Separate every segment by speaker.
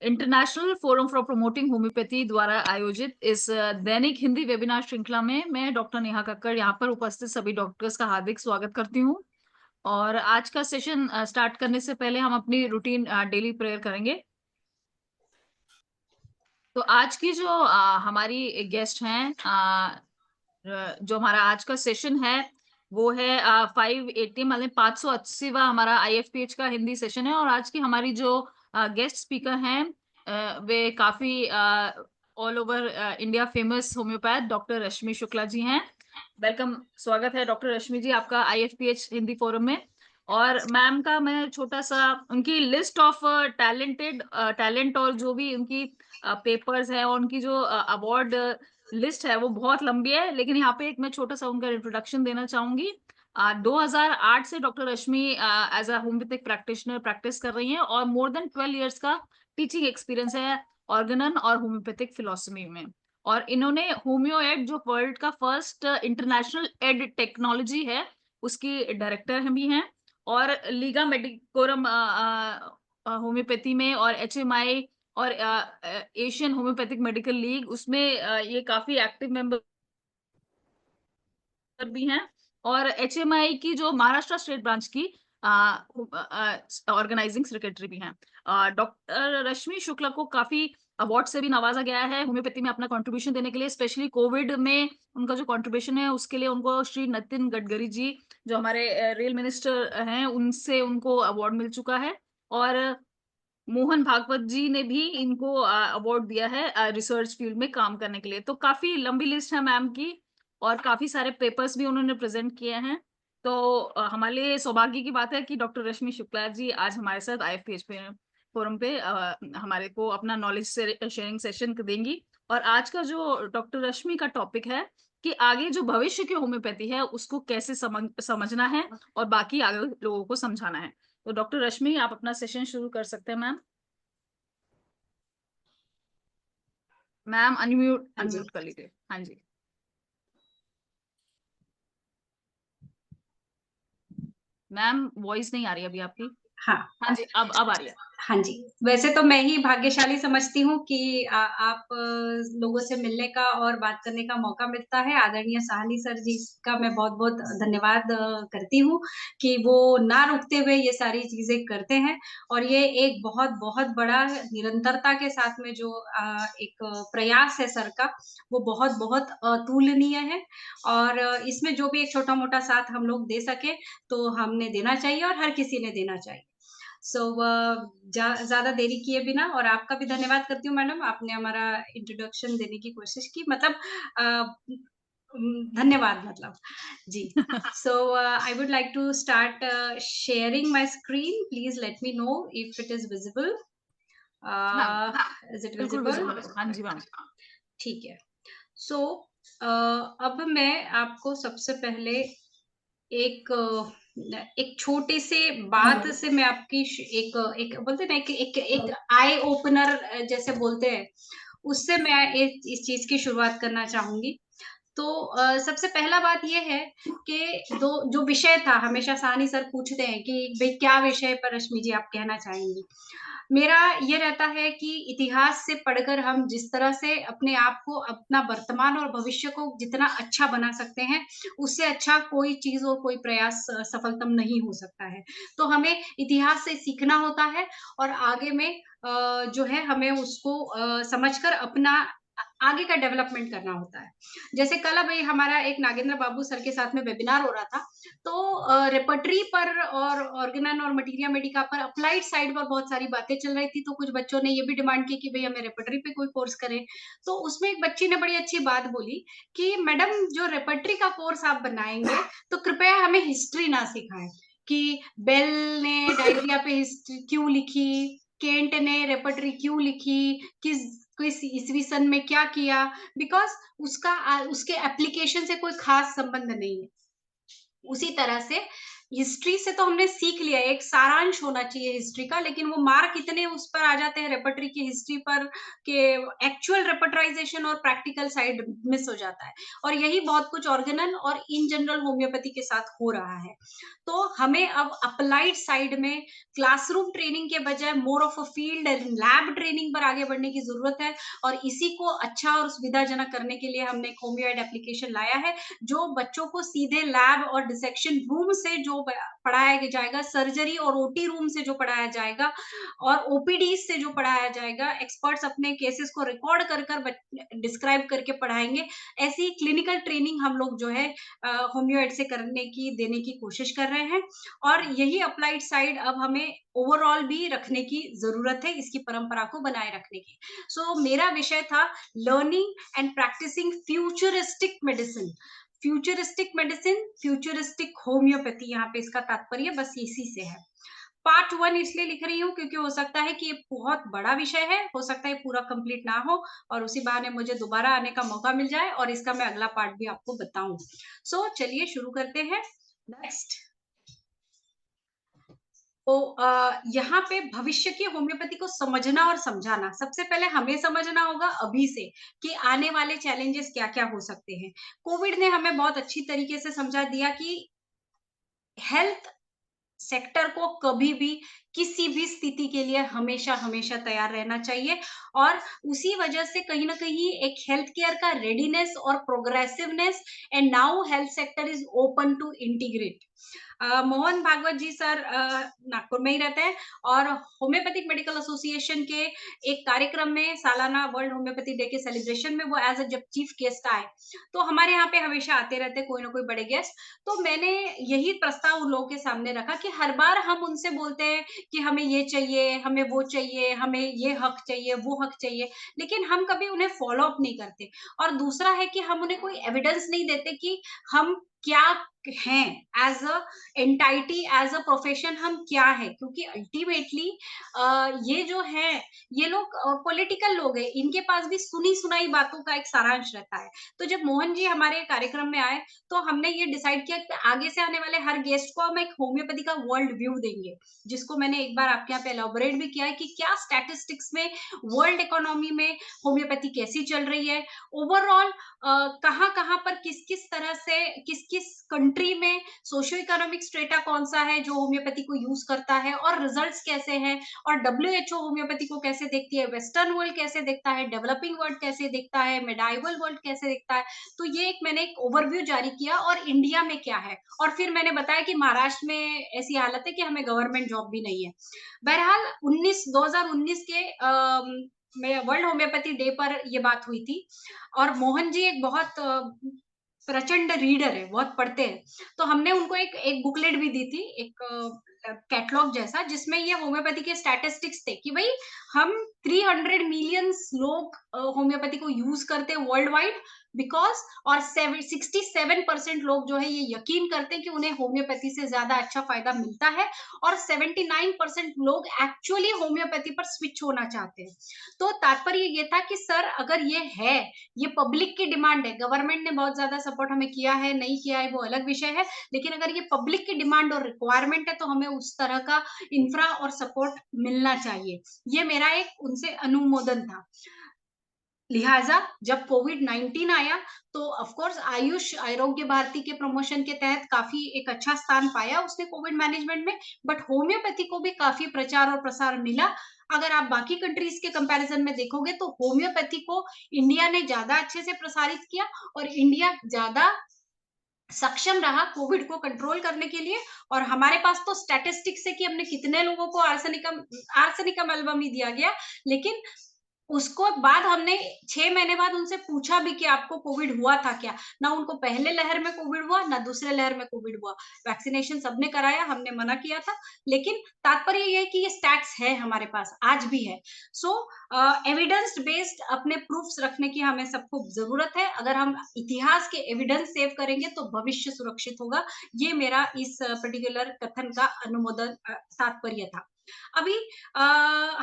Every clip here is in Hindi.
Speaker 1: International forum for promoting homeopathy द्वारा आयोजित इस दैनिक हिंदी वेबिनार श्रृंखला में मैं डॉक्टर नेहा कक्कड़ यहाँ पर उपस्थित सभी डॉक्टर्स का हार्दिक स्वागत करती हूँ। और आज का सेशन स्टार्ट करने से पहले हम अपनी रूटीन डेली प्रेयर करेंगे। तो आज की जो हमारी गेस्ट हैं, जो हमारा आज का सेशन है वो है 580 मतलब 580वां हमारा IFPH का हिंदी सेशन है। और आज की हमारी जो गेस्ट स्पीकर हैं वे काफी all over India famous homeopath doctor Rashmi Shukla ji हैं। वेलकम, स्वागत है डॉक्टर रश्मि जी आपका IFPH हिंदी फोरम में। और मैम का मैं छोटा सा उनकी लिस्ट ऑफ टैलेंट और जो भी उनकी पेपर्स है और उनकी जो अवार्ड लिस्ट है वो बहुत लंबी है, लेकिन यहाँ पे एक मैं छोटा सा उनका इंट्रोडक्शन देना चाहूंगी। 2008 से doctor Rashmi as a homeopathic practitioner practice कर रही हैं और मोर देन 12 इयर्स का टीचिंग एक्सपीरियंस है ऑर्गेनन और होम्योपैथिक फिलोसफी में। और इन्होंने होम्यो एड जो वर्ल्ड का फर्स्ट इंटरनेशनल एड टेक्नोलॉजी है उसकी डायरेक्टर भी हैं। और लीगा मेडिकोरम होम्योपैथी में और HMI और एशियन होम्योपैथिक मेडिकल लीग उसमें ये काफी एक्टिव मेंबर भी हैं। और HMI की जो महाराष्ट्र स्टेट ब्रांच की ऑर्गेनाइजिंग सेक्रेटरी भी हैं। डॉक्टर रश्मि शुक्ला को काफी अवार्ड से भी नवाजा गया है होम्योपैथी में अपना कंट्रीब्यूशन देने के लिए, स्पेशली कोविड में उनका जो कंट्रीब्यूशन है उसके लिए उनको श्री नितिन गडकरी जी जो हमारे रेल मिनिस्टर हैं उनसे उनको अवार्ड मिल चुका है। और मोहन भागवत जी ने भी इनको अवार्ड दिया है रिसर्च फील्ड में काम करने के लिए। तो काफी लंबी लिस्ट है मैम की और काफी सारे पेपर्स भी उन्होंने प्रेजेंट किए हैं। तो हमारे लिए सौभाग्य की बात है कि डॉक्टर रश्मि शुक्ला जी आज हमारे साथ IFPH पे फोरम पे हमारे को अपना नॉलेज शेयरिंग सेशन देंगी। और आज का जो डॉक्टर रश्मि का टॉपिक है कि आगे जो भविष्य की होम्योपैथी है उसको कैसे समझना है और बाकी आगे लोगों को समझाना है। तो डॉक्टर रश्मि आप अपना सेशन शुरू कर सकते हैं मैम। मैम अनम्यूट
Speaker 2: हाँ जी।
Speaker 1: अनम्यूट कर लीजिए। हाँ जी मैम, वॉइस नहीं आ रही अभी आपकी।
Speaker 2: हाँ,
Speaker 1: हाँ जी, अब आ रही है।
Speaker 2: हाँ जी। वैसे तो मैं ही भाग्यशाली समझती हूँ कि आप लोगों से मिलने का और बात करने का मौका मिलता है। आदरणीय साहनी सर जी का मैं बहुत-बहुत धन्यवाद करती हूँ कि वो ना रुकते हुए ये सारी चीज़ें करते हैं और ये एक बहुत-बहुत बड़ा निरंतरता के साथ में जो एक प्रयास है सर का, वो बहुत-बहुत अतुलनीय है और इसमें जो भी एक छोटा-मोटा साथ हम लोग दे सकें, तो हमने देना चाहिए और हर किसी ने देना चाहिए। सो ज़्यादा देरी किए बिना और आपका भी धन्यवाद करती हूँ मैडम, आपने हमारा इंट्रोडक्शन देने की कोशिश की मतलब धन्यवाद मतलब। जी। So I would like to start sharing my screen, please let me know if it is visible.
Speaker 1: हाँ,
Speaker 2: इज़ इट
Speaker 1: बिल्कुल
Speaker 2: विज़िबल?
Speaker 1: विजिबल है। हाँ जी मैम।
Speaker 2: ठीक है। सो अब मैं आपको सबसे पहले एक एक छोटे से बात से मैं आपकी एक एक बोलते हैं ना एक आई ओपनर जैसे बोलते हैं, उससे मैं इस चीज़ की शुरुआत करना चाहूँगी। तो सबसे पहला बात ये है कि दो जो विषय था हमेशा साहनी सर पूछते हैं कि भई क्या विषय पर रश्मि जी आप कहना चाहेंगी? मेरा ये रहता है कि इतिहास से पढ़कर हम जिस तरह से अपने आप को, अपना वर्तमान और भविष्य को जितना अच्छा बना सकते हैं, उससे अच्छा कोई चीज़ और कोई प्रयास सफलतम नहीं हो सकता है। तो हमें इतिहास से सीखना होता है और आगे में जो है हमें उसको समझकर अपना आगे का डेवलपमेंट करना होता है। जैसे कल अभी हमारा एक नागेंद्र बाबू सर के साथ में वेबिनार हो रहा था, तो रेपर्टरी पर और ऑर्गेनन और मटीरिया मेडिका पर अप्लाइड साइड पर बहुत सारी बातें चल रही थी, तो कुछ बच्चों ने ये भी डिमांड की कि भई हमें रेपर्टरी पे कोई कोर्स करें। तो उसमें एक बच्ची ने बड़ी अच्छी बात बोली कि मैडम जो रेपर्टरी का कोर्स आप बनाएँगे, तो कृपया हमें हिस्ट्री ना सिखाएँ कि बेल ने डायरिया पे हिस्ट्री क्यों लिखी, केंट ने रेपर्टरी क्यों लिखी, किस ईस्वी सन में क्या किया, बिकॉज़ उसका उसके एप्लीकेशन से कोई ख़ास संबंध नहीं है। उसी तरह से हिस्ट्री से तो हमने सीख लिया, एक सारांश होना चाहिए हिस्ट्री का, लेकिन वो मार्क इतने उस पर आ जाते हैं रेपर्टरी की हिस्ट्री पर कि एक्चुअल रेपर्टराइजेशन और प्रैक्टिकल साइड मिस हो जाता है। और यही बहुत कुछ ऑर्गेनल और इन जनरल होम्योपैथी के साथ हो रहा है। तो हमें अब अप्लाइड साइड में क्लासरूम ट्रेनिंग के बजाय more of a field and lab training पर आगे बढ़ने की जरूरत है। और इसी को अच्छा और सुविधाजनक करने के लिए हमने एक होम्योएड एप्लीकेशन लाया है, जो बच्चों को सीधे लैब और डिसेक्शन रूम से जो पढ़ाया जाएगा, सर्जरी और ओटी रूम से जो पढ़ाया जाएगा, और ओपीडी से जो पढ़ाया जाएगा, एक्सपर्ट्स अपने केसेस को रिकॉर्ड कर कर डिस्क्राइब करके पढ़ाएंगे। ऐसी क्लिनिकल ट्रेनिंग हम लोग जो है होम्योएड से करने की देने की कोशिश कर रहे हैं। और यही अप्लाइड साइड अब हमें ओवरऑल भी रखने की जरूरत है, इसकी परंपरा को बनाए रखने की। सो मेरा विषय था learning and practising futuristic medicine. Futuristic medicine, futuristic homeopathy, यहाँ पे इसका तात्पर्य बस इसी से है। पार्ट 1 इसलिए लिख रही हूँ क्योंकि हो सकता है कि ये बहुत बड़ा विषय है, हो सकता है पूरा कंप्लीट ना हो, और उसी बहाने मुझे दोबारा आने का मौका मिल जाए और इसका मैं अगला पार्ट भी आपको बताऊं। सो चलिए शुरू करते हैं। नेक्स्ट। तो यहाँ पे भविष्य की होम्योपैथी को समझना और समझाना, सबसे पहले हमें समझना होगा अभी से कि आने वाले चैलेंजेस क्या-क्या हो सकते हैं। कोविड ने हमें बहुत अच्छी तरीके से समझा दिया कि हेल्थ सेक्टर को कभी भी किसी भी स्थिति के लिए हमेशा हमेशा तैयार रहना चाहिए। और उसी वजह से कहीं ना कहीं एक हेल्थ केयर का रेडीनेस और progressiveness, and now health sector is open to integrate. Mohan Bhagwat ji sir Nagpur में ही रहते हैं, और होम्योपैथिक मेडिकल एसोसिएशन के एक कार्यक्रम में, सालाना वर्ल्ड होम्योपैथी डे के सेलिब्रेशन में वो एज अ जब चीफ गेस्ट आए, तो हमारे यहाँ पे हमेशा आते रहते कोई ना कोई बड़े गेस्ट। तो मैंने यही प्रस्ताव उन लोगों के सामने रखा कि हर बार हम उनसे बोलते हैं कि हमें ये चाहिए, हमें वो चाहिए, हमें ये हक चाहिए, वो हक चाहिए, लेकिन हम कभी उन्हें फॉलो अप नहीं करते। और दूसरा है कि हम उन्हें कोई एविडेंस नहीं देते कि हम क्या हैं, as a entity, as a profession हम क्या है, क्योंकि अल्टीमेटली ये जो है, ये लोग पॉलिटिकल लोग हैं, इनके पास भी सुनी सुनाई बातों का एक सारांश रहता है। तो जब मोहन जी हमारे कार्यक्रम में आए, तो हमने ये डिसाइड किया कि आगे से आने वाले हर गेस्ट को हम एक होम्योपैथी का वर्ल्ड व्यू देंगे, जिसको मैंने एक बार आपके यहाँ पे एलोबरेट भी किया है कि क्या स्टैटिस्टिक्स में, वर्ल्ड इकोनॉमी में होम्योपैथी कैसी चल रही है, ओवरऑल कहाँ कहाँ पर किस किस तरह से, किस किस कंट्री में सोशियो इकोनॉमिक स्ट्रेटा कौन सा है जो होम्योपैथी को यूज करता है, और रिजल्ट्स कैसे हैं, और डब्ल्यूएचओ होम्योपैथी को कैसे देखती है, वेस्टर्न वर्ल्ड कैसे देखता है, डेवलपिंग वर्ल्ड कैसे देखता है, मेडाइवल वर्ल्ड कैसे देखता है। तो ये एक मैंने एक ओवरव्यू जारी किया, और इंडिया में क्या है, और फिर मैंने बताया कि महाराष्ट्र में ऐसी हालत है कि हमें गवर्नमेंट जॉब भी नहीं है। बहरहाल 2019 के में वर्ल्ड होम्योपैथी डे पर ये बात हुई थी। और मोहन जी एक बहुत प्रचंड रीडर है, बहुत पढ़ते हैं। तो हमने उनको एक एक बुकलेट भी दी थी, एक कैटलॉग जैसा, जिसमें ये होम्योपैथी के स्टैटिस्टिक्स थे कि भाई हम 300 मिलियंस लोग होम्योपैथी को यूज करते हैं वर्ल्ड वाइड, बिकॉज, और 67% लोग जो है ये यकीन करते हैं कि उन्हें होम्योपैथी से ज्यादा अच्छा फायदा मिलता है, और 79% लोग एक्चुअली होम्योपैथी पर स्विच होना चाहते हैं। तो तात्पर्य ये था कि सर अगर ये है, ये पब्लिक की डिमांड है, गवर्नमेंट ने बहुत ज्यादा सपोर्ट हमें किया है, नहीं किया है वो अलग विषय है, लेकिन अगर ये पब्लिक की डिमांड और रिक्वायरमेंट है, तो हमें उस तरह का इंफ्रा और सपोर्ट मिलना चाहिए। ये मेरा एक उनसे अनुमोदन था। लिहाजा जब कोविड-19 आया, तो ऑफ कोर्स आयुष आरोग्य भारती के प्रमोशन के तहत काफी एक अच्छा स्थान पाया उसने कोविड मैनेजमेंट में, बट होम्योपैथी को भी काफी प्रचार और प्रसार मिला। अगर आप बाकी कंट्रीज के कंपैरिजन में देखोगे, तो होम्योपैथी को इंडिया ने ज्यादा अच्छे से प्रसारित किया, और इंडिया ज्यादा सक्षम रहा कोविड को कंट्रोल करने के लिए। और हमारे पास तो स्टैटिस्टिक्स है कि हमने कितने लोगों को आर्सेनिकम आर्सेनिकम एल्बम ही दिया गया, लेकिन उसको बाद हमने 6 महीने बाद उनसे पूछा भी कि आपको कोविड हुआ था क्या? ना उनको पहले लहर में कोविड हुआ, ना दूसरे लहर में कोविड हुआ। वैक्सीनेशन सबने कराया, हमने मना किया था, लेकिन तात्पर्य ये है कि ये स्टैट्स है हमारे पास, आज भी है। सो एविडेंस बेस्ड अपने प्रूफ्स रखने की हमें सबको ज़रूरत है। अगर हम इतिहास के एविडेंस सेव करेंगे, तो भविष्य सुरक्षित होगा। ये मेरा इस पर्टिकुलर कथन का अनुमोदन तात्पर्य था। अभी अ,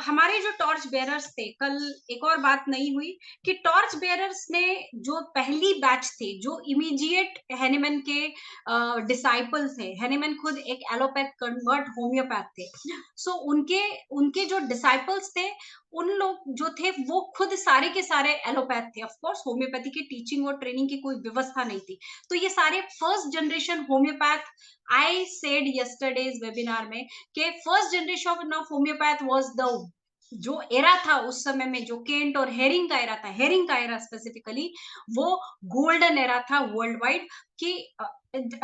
Speaker 2: हमारे जो टॉर्च बेयरर्स थे, कल एक और बात नई हुई कि टॉर्च बेयरर्स ने जो पहली बैच थे, जो इमीडिएट हैनीमैन के डिसाइपल्स थे, हैनीमैन खुद एक एलोपैथ कन्वर्ट होम्योपैथ थे। सो उनके उनके जो डिसाइपल्स थे, उन लोग जो थे वो खुद सारे के सारे एलोपैथ थे। ऑफ कोर्स होम्योपैथी की टीचिंग और ट्रेनिंग की कोई व्यवस्था नहीं थी। तो ये सारे first generation homeopath, I said yesterday's webinar में कि first generation of homeopath was the जो एरा था उस समय में, जो केंट और हेरिंग का एरा था, हेरिंग का एरा स्पेसिफिकली, वो गोल्डन एरा था वर्ल्ड वाइड कि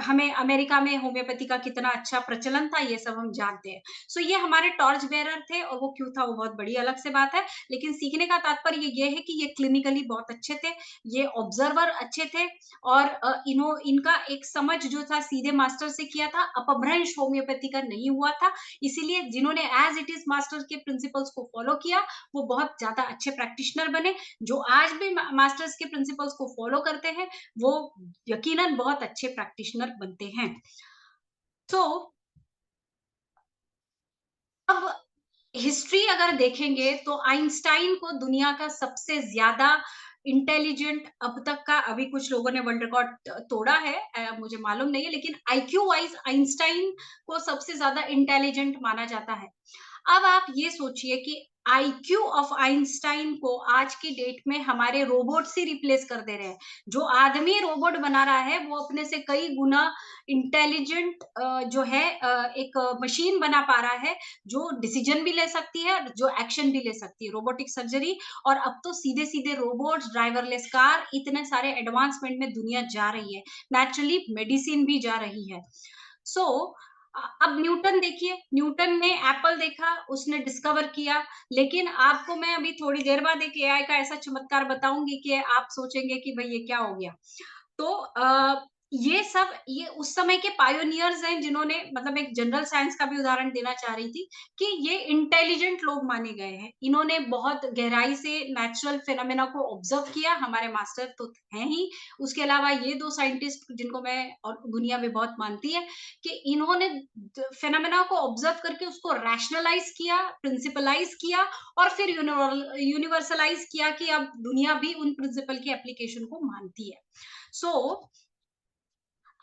Speaker 2: हमें अमेरिका में होम्योपैथी का कितना अच्छा प्रचलन था, ये सब हम जानते हैं। सो ये हमारे टॉर्च बेरर थे, और वो क्यों था वो बहुत बड़ी अलग से बात है। लेकिन सीखने का तात्पर्य ये है कि ये क्लिनिकली बहुत अच्छे थे, ये ऑब्जर्वर अच्छे थे, और इनका एक समझ जो था सीधे मास्टर से किया था, अपभ्रंश होम्योपैथी का नहीं हुआ था। इसीलिए जिन्होंने एज इट इज मास्टर के प्रिंसिपल्स को फॉलो किया, वो बहुत ज्यादा अच्छे प्रैक्टिशनर बने। जो आज भी मास्टर्स के प्रिंसिपल्स को फॉलो करते हैं, वो यकीनन बहुत अच्छे प्रैक्टिशनर बनते हैं। तो अब हिस्ट्री अगर देखेंगे तो आइंस्टाइन को दुनिया का सबसे ज्यादा इंटेलिजेंट अब तक का, अभी कुछ लोगों ने वर्ल्ड रिकॉर्ड तोड़ा है, मुझे मालूम नहीं है, लेकिन आईक्यू वाइज आइंस्टाइन को सबसे ज्यादा इंटेलिजेंट माना जाता है। अब आप ये सोचिए कि आईक्यू ऑफ आइंस्टाइन को आज की डेट में हमारे रोबोट से रिप्लेस कर दे रहे हैं। जो आदमी रोबोट बना रहा है, वो अपने से कई गुना इंटेलिजेंट जो है एक मशीन बना पा रहा है, जो डिसीजन भी ले सकती है और जो एक्शन भी ले सकती है, रोबोटिक सर्जरी। और अब तो सीधे सीधे रोबोट्स, ड्राइवरलेस कार, इतने सारे एडवांसमेंट में दुनिया जा रही है, नेचुरली मेडिसिन भी जा रही है। सो अब न्यूटन देखिए, न्यूटन ने एप्पल देखा, उसने डिस्कवर किया, लेकिन आपको मैं अभी थोड़ी देर बाद एक एआई का ऐसा चमत्कार बताऊंगी कि आप सोचेंगे कि भाई ये क्या हो गया। तो ये सब ये उस समय के पायोनियर्स हैं, जिन्होंने, मतलब एक जनरल साइंस का भी उदाहरण देना चाह रही थी कि ये इंटेलिजेंट लोग माने गए हैं। इन्होंने बहुत गहराई से नेचुरल फिनोमेना को ऑब्जर्व किया, हमारे मास्टर तो हैं ही। उसके अलावा ये दो साइंटिस्ट जिनको मैं और दुनिया में बहुत मानती है, कि इन्होंने फिनोमेना को ऑब्जर्व करके उसको रैशनलाइज किया, प्रिंसिपलाइज किया, और फिर यूनिवर्सलाइज किया कि अब दुनिया भी उन प्रिंसिपल की एप्लीकेशन को मानती है। सो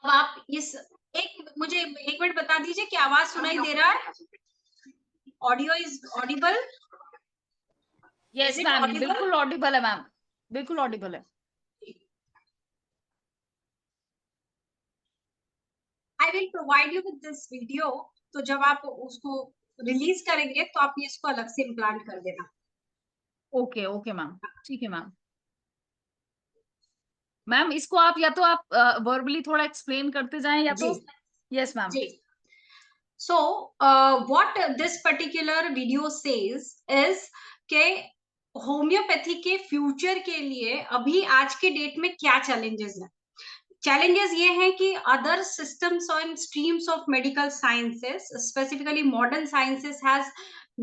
Speaker 2: अब आप इस एक मुझे 1 मिनट बता दीजिए कि आवाज सुनाई दे रहा है? Audio is Audible? Is
Speaker 1: yes
Speaker 2: it
Speaker 1: ma'am,
Speaker 2: Audible?
Speaker 1: बिल्कुल ऑडिबल है मैम, बिल्कुल ऑडिबल है।
Speaker 2: I will provide you with this video. तो जब आप उसको रिलीज करेंगे तो आप इसको अलग से इम्प्लांट कर देना।
Speaker 1: ओके ओके मैम, ठीक है मैम। मैम इसको आप या तो आप वर्बली थोड़ा एक्सप्लेन करते जाएं या
Speaker 2: जी
Speaker 1: तो। Yes ma'am.
Speaker 2: जी। So what this particular video says is के होम्योपैथी के फ्यूचर के लिए अभी आज के डेट में क्या चैलेंजेस हैं। चैलेंजेस ये हैं कि other systems and streams of medical sciences, specifically modern sciences, has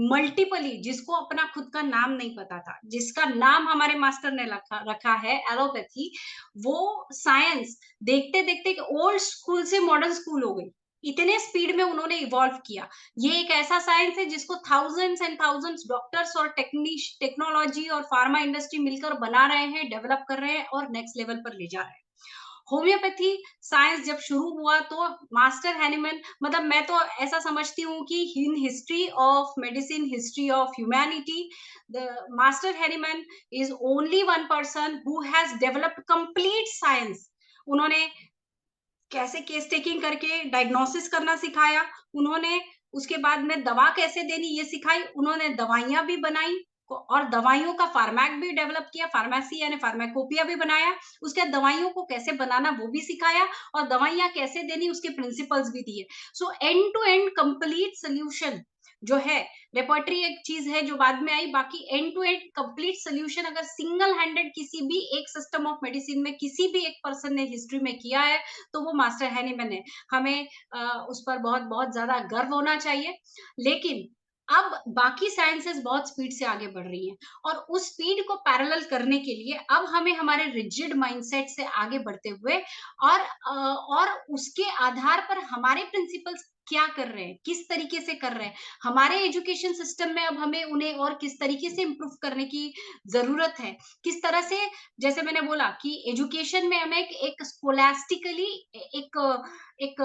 Speaker 2: multiply, जिसको अपना खुद का नाम नहीं पता था, जिसका नाम हमारे मास्टर ने रखा है एलोपैथी, वो साइंस देखते देखते ओल्ड स्कूल से मॉडर्न स्कूल हो गई। इतने स्पीड में उन्होंने इवॉल्व किया। ये एक ऐसा साइंस है जिसको थाउजेंड्स एंड थाउजेंड्स डॉक्टर्स और टेक्नोलॉजी और फार्मा इंडस्ट्री मिलकर बना रहे हैं, डेवलप कर रहे हैं और नेक्स्ट लेवल पर ले जा रहे हैं। होम्योपैथी साइंस जब शुरू हुआ तो मास्टर हैनीमैन, मतलब मैं तो ऐसा समझती हूँ कि in history of medicine, history of humanity, the master Hahnemann is only one person who has developed complete science. उन्होंने कैसे केस टेकिंग करके डायग्नोसिस करना सिखाया, उन्होंने उसके बाद में दवा कैसे देनी ये सिखाई, उन्होंने दवाइयां भी बनाई, और दवाइयों का फार्मैक भी डेवलप किया, फार्मेसी यानी फार्माकोपिया भी बनाया। उसके बाद दवाइयों को कैसे बनाना वो भी सिखाया, और दवाइयां कैसे देनी उसके प्रिंसिपल्स भी दिए। So end to end complete solution जो है, रेपर्टरी एक चीज है जो बाद में आई, बाकी end to end complete solution अगर सिंगल हैंडेड किसी भी एक सिस्टम ऑफ मेडिसिन में किसी भी एक पर्सन ने हिस्ट्री में किया है, तो वो मास्टर हैनीमैन है। हमें उस पर बहुत बहुत ज्यादा गर्व होना चाहिए। लेकिन अब बाकी साइंसेस बहुत स्पीड से आगे बढ़ रही हैं, और उस स्पीड को पैरेलल करने के लिए अब हमें हमारे रिजिड माइंडसेट से आगे बढ़ते हुए, और उसके आधार पर हमारे प्रिंसिपल्स क्या कर रहे हैं, किस तरीके से कर रहे हैं, हमारे एजुकेशन सिस्टम में अब हमें उन्हें और किस तरीके से इम्प्रूव करने की जरूरत है, किस तरह से, जैसे मैंने बोला कि एजुकेशन में हमें एक स्कोलास्टिकली एक एक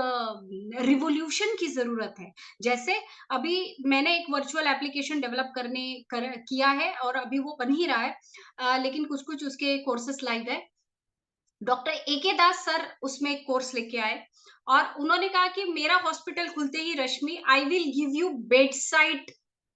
Speaker 2: रिवोल्यूशन की जरूरत है। जैसे अभी मैंने एक वर्चुअल एप्लीकेशन डेवलप किया है और अभी वो बन ही रहा है, लेकिन कुछ कुछ उसके कोर्सेस लाइव है। डॉक्टर एके दास सर उसमें एक कोर्स लेके आए और उन्होंने कहा कि मेरा हॉस्पिटल खुलते ही Rashmi, I will give you bed side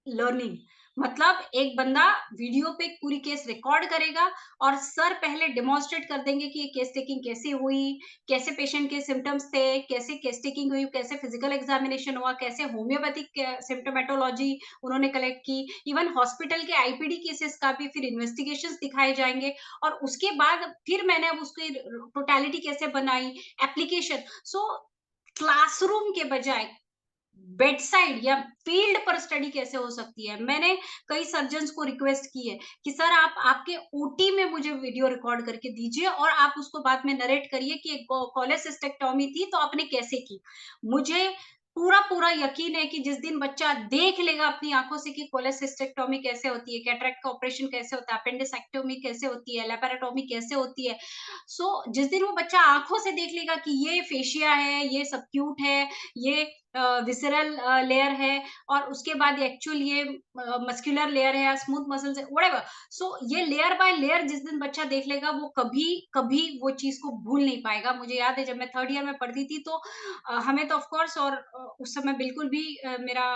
Speaker 2: learning. मतलब एक बंदा वीडियो पे पूरी केस रिकॉर्ड करेगा और सर पहले डेमोन्स्ट्रेट कर देंगे कि ये केस टेकिंग कैसे हुई, कैसे पेशेंट के सिम्टम्स थे, कैसे केस टेकिंग हुई, कैसे फिजिकल एग्जामिनेशन हुआ, कैसे होम्योपैथिक सिम्टोमेटोलॉजी उन्होंने कलेक्ट की, इवन हॉस्पिटल के आईपीडी केसेस का भी फिर इन्वेस्टिगेशंस दिखाए जाएंगे। और उसके बाद फिर मैंने अब उसकी टोटलिटी कैसे बनाई, एप्लीकेशन। सो क्लासरूम के बजाय बेड साइड या फील्ड पर स्टडी कैसे हो सकती है। मैंने कई सर्जन्स को रिक्वेस्ट की है कि सर आप आपके ओटी में मुझे वीडियो रिकॉर्ड करके दीजिए और आप उसको बाद में नरेट करिए कि एक कोलेसिस्टेक्टोमी थी तो आपने कैसे की। मुझे पूरा पूरा यकीन है कि जिस दिन बच्चा देख लेगा अपनी आंखों से कि कोलेसिस्टेक्टोमी कैसे होती है, कैटरेक्ट का ऑपरेशन कैसे होता है, अपेंडिसेक्टोमी कैसे होती है, लेपेरेटोमी कैसे होती है, सो जिस दिन वो बच्चा आंखों से देख लेगा कि ये फेशिया है, ये सबक्यूट है, ये विसरल लेयर है और उसके बाद एक्चुअल ये मस्कुलर लेयर है या स्मूथ मसल्स है, व्हाटएवर। सो ये लेयर बाय लेयर जिस दिन बच्चा देख लेगा वो कभी कभी वो चीज को भूल नहीं पाएगा। मुझे याद है जब मैं थर्ड ईयर में पढ़ती थी तो हमें तो ऑफ कोर्स, और उस समय बिल्कुल भी मेरा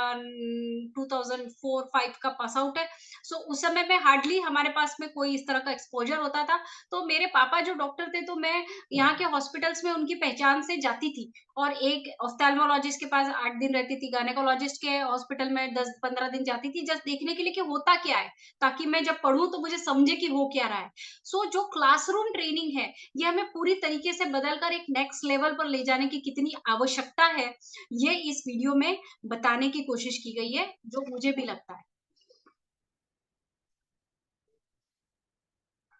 Speaker 2: 2004-5 का पास आउट है। सो उस समय में हार्डली हमारे पास में कोई इस तरह का एक्सपोजर होता था। तो मेरे पापा जो डॉक्टर थे तो मैं यहाँ के हॉस्पिटल्स में उनकी पहचान से जाती थी और एक ऑफ्थेल्मोलॉजिस्ट के पास 8 दिन रहती थी, गायनेकोलॉजिस्ट के हॉस्पिटल में 10-15 दिन जाती थी, जस्ट देखने के लिए कि होता क्या है, ताकि मैं जब पढ़ूं तो मुझे समझे कि हो क्या रहा है। सो जो क्लासरूम ट्रेनिंग है, ये हमें पूरी तरीके से बदलकर एक नेक्स्ट लेवल पर ले जाने की कितनी आवश्यकता है, ये इस वीडियो में बताने की कोशिश की गई है, जो मुझे भी लगता है।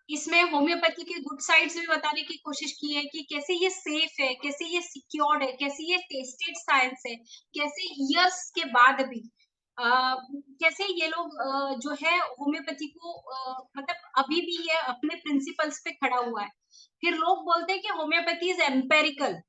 Speaker 2: इसमें होम्योपैथी के गुड साइड्स भी बताने की कोशिश की है कि कैसे ये सेफ है, कैसे ये सिक्योर्ड है, कैसे ये टेस्टेड साइंस है, कैसे ईयर्स के बाद भी कैसे ये लोग जो है होम्योपैथी को मतलब अभी भी ये अपने प्रिंसिपल्स पे खड़ा हुआ है। फिर लोग बोलते हैं कि homeopathy is empirical.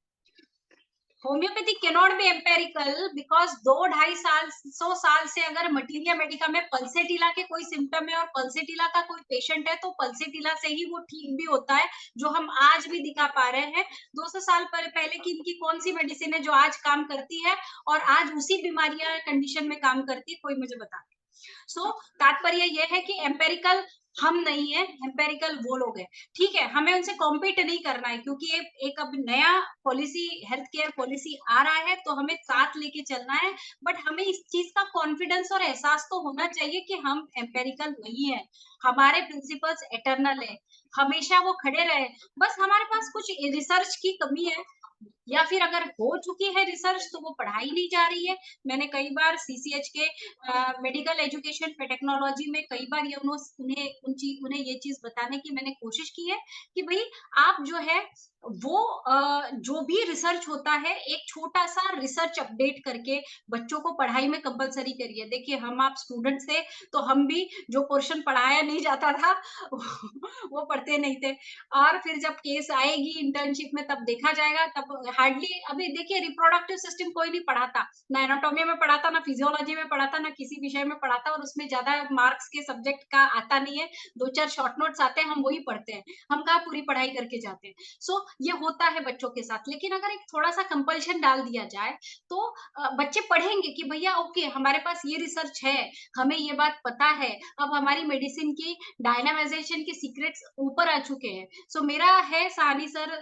Speaker 2: Homeopathy cannot be empirical because 2-2.5 साल 100 साल से अगर मटीरिया मेडिका में पल्सेटिला के कोई सिम्टम है और पल्सेटिला का कोई पेशेंट है तो पल्सेटिला से ही वो ठीक भी होता है, जो हम आज भी दिखा पा रहे हैं। 200 साल पहले की इनकी कौन सी मेडिसिन है जो आज काम करती है और आज उसी बीमारियां कंडीशन में काम करती है, कोई मुझे बता। सो तात्पर्य यह है कि एम्पेरिकल हम नहीं है, एम्पेरिकल वो लोग हैं। ठीक है, हमें उनसे कॉम्पीट नहीं करना है क्योंकि एक अब नया पॉलिसी, हेल्थ केयर पॉलिसी आ रहा है तो हमें साथ लेके चलना है। बट हमें इस चीज का कॉन्फिडेंस और एहसास तो होना चाहिए कि हम एम्पेरिकल नहीं है, हमारे प्रिंसिपल्स एटर्नल है, हमेशा वो खड़े रहे। बस हमारे पास कुछ रिसर्च की कमी है या फिर अगर हो चुकी है रिसर्च तो वो पढ़ाई नहीं जा रही है। मैंने कई बार सीसीएच के मेडिकल एजुकेशन पे टेक्नोलॉजी में कई बार ये उन्हें ये चीज बताने की मैंने कोशिश की है कि भाई आप जो है वो जो भी रिसर्च होता है एक छोटा सा रिसर्च अपडेट करके बच्चों को पढ़ाई में कंपलसरी करिए। देखिए हम आप स्टूडेंट्स थे तो हम भी जो पोर्शन पढ़ाया नहीं जाता था वो पढ़ते नहीं थे, और फिर जब केस आएगी इंटर्नशिप में तब देखा जाएगा। तब हार्डली अभी देखिए रिप्रोडक्टिव सिस्टम कोई नहीं पढ़ाता, ना एनाटोमी में पढ़ाता, ना फिजियोलॉजी में पढ़ाता, ना किसी विषय में पढ़ाता, और उसमें ज्यादा मार्क्स के सब्जेक्ट का आता नहीं है। 2-4 शॉर्ट नोट्स आते हैं, हम वही पढ़ते हैं, हम कहाँ पूरी पढ़ाई करके जाते हैं। सो ये होता है बच्चों के साथ, लेकिन अगर एक थोड़ा सा कंपल्शन डाल दिया जाए तो बच्चे पढ़ेंगे कि भैया ओके हमारे पास ये रिसर्च है, हमें ये बात पता है, अब हमारी मेडिसिन की डायनामाइजेशन के सीक्रेट्स ऊपर आ चुके हैं। सो मेरा है साहनी सर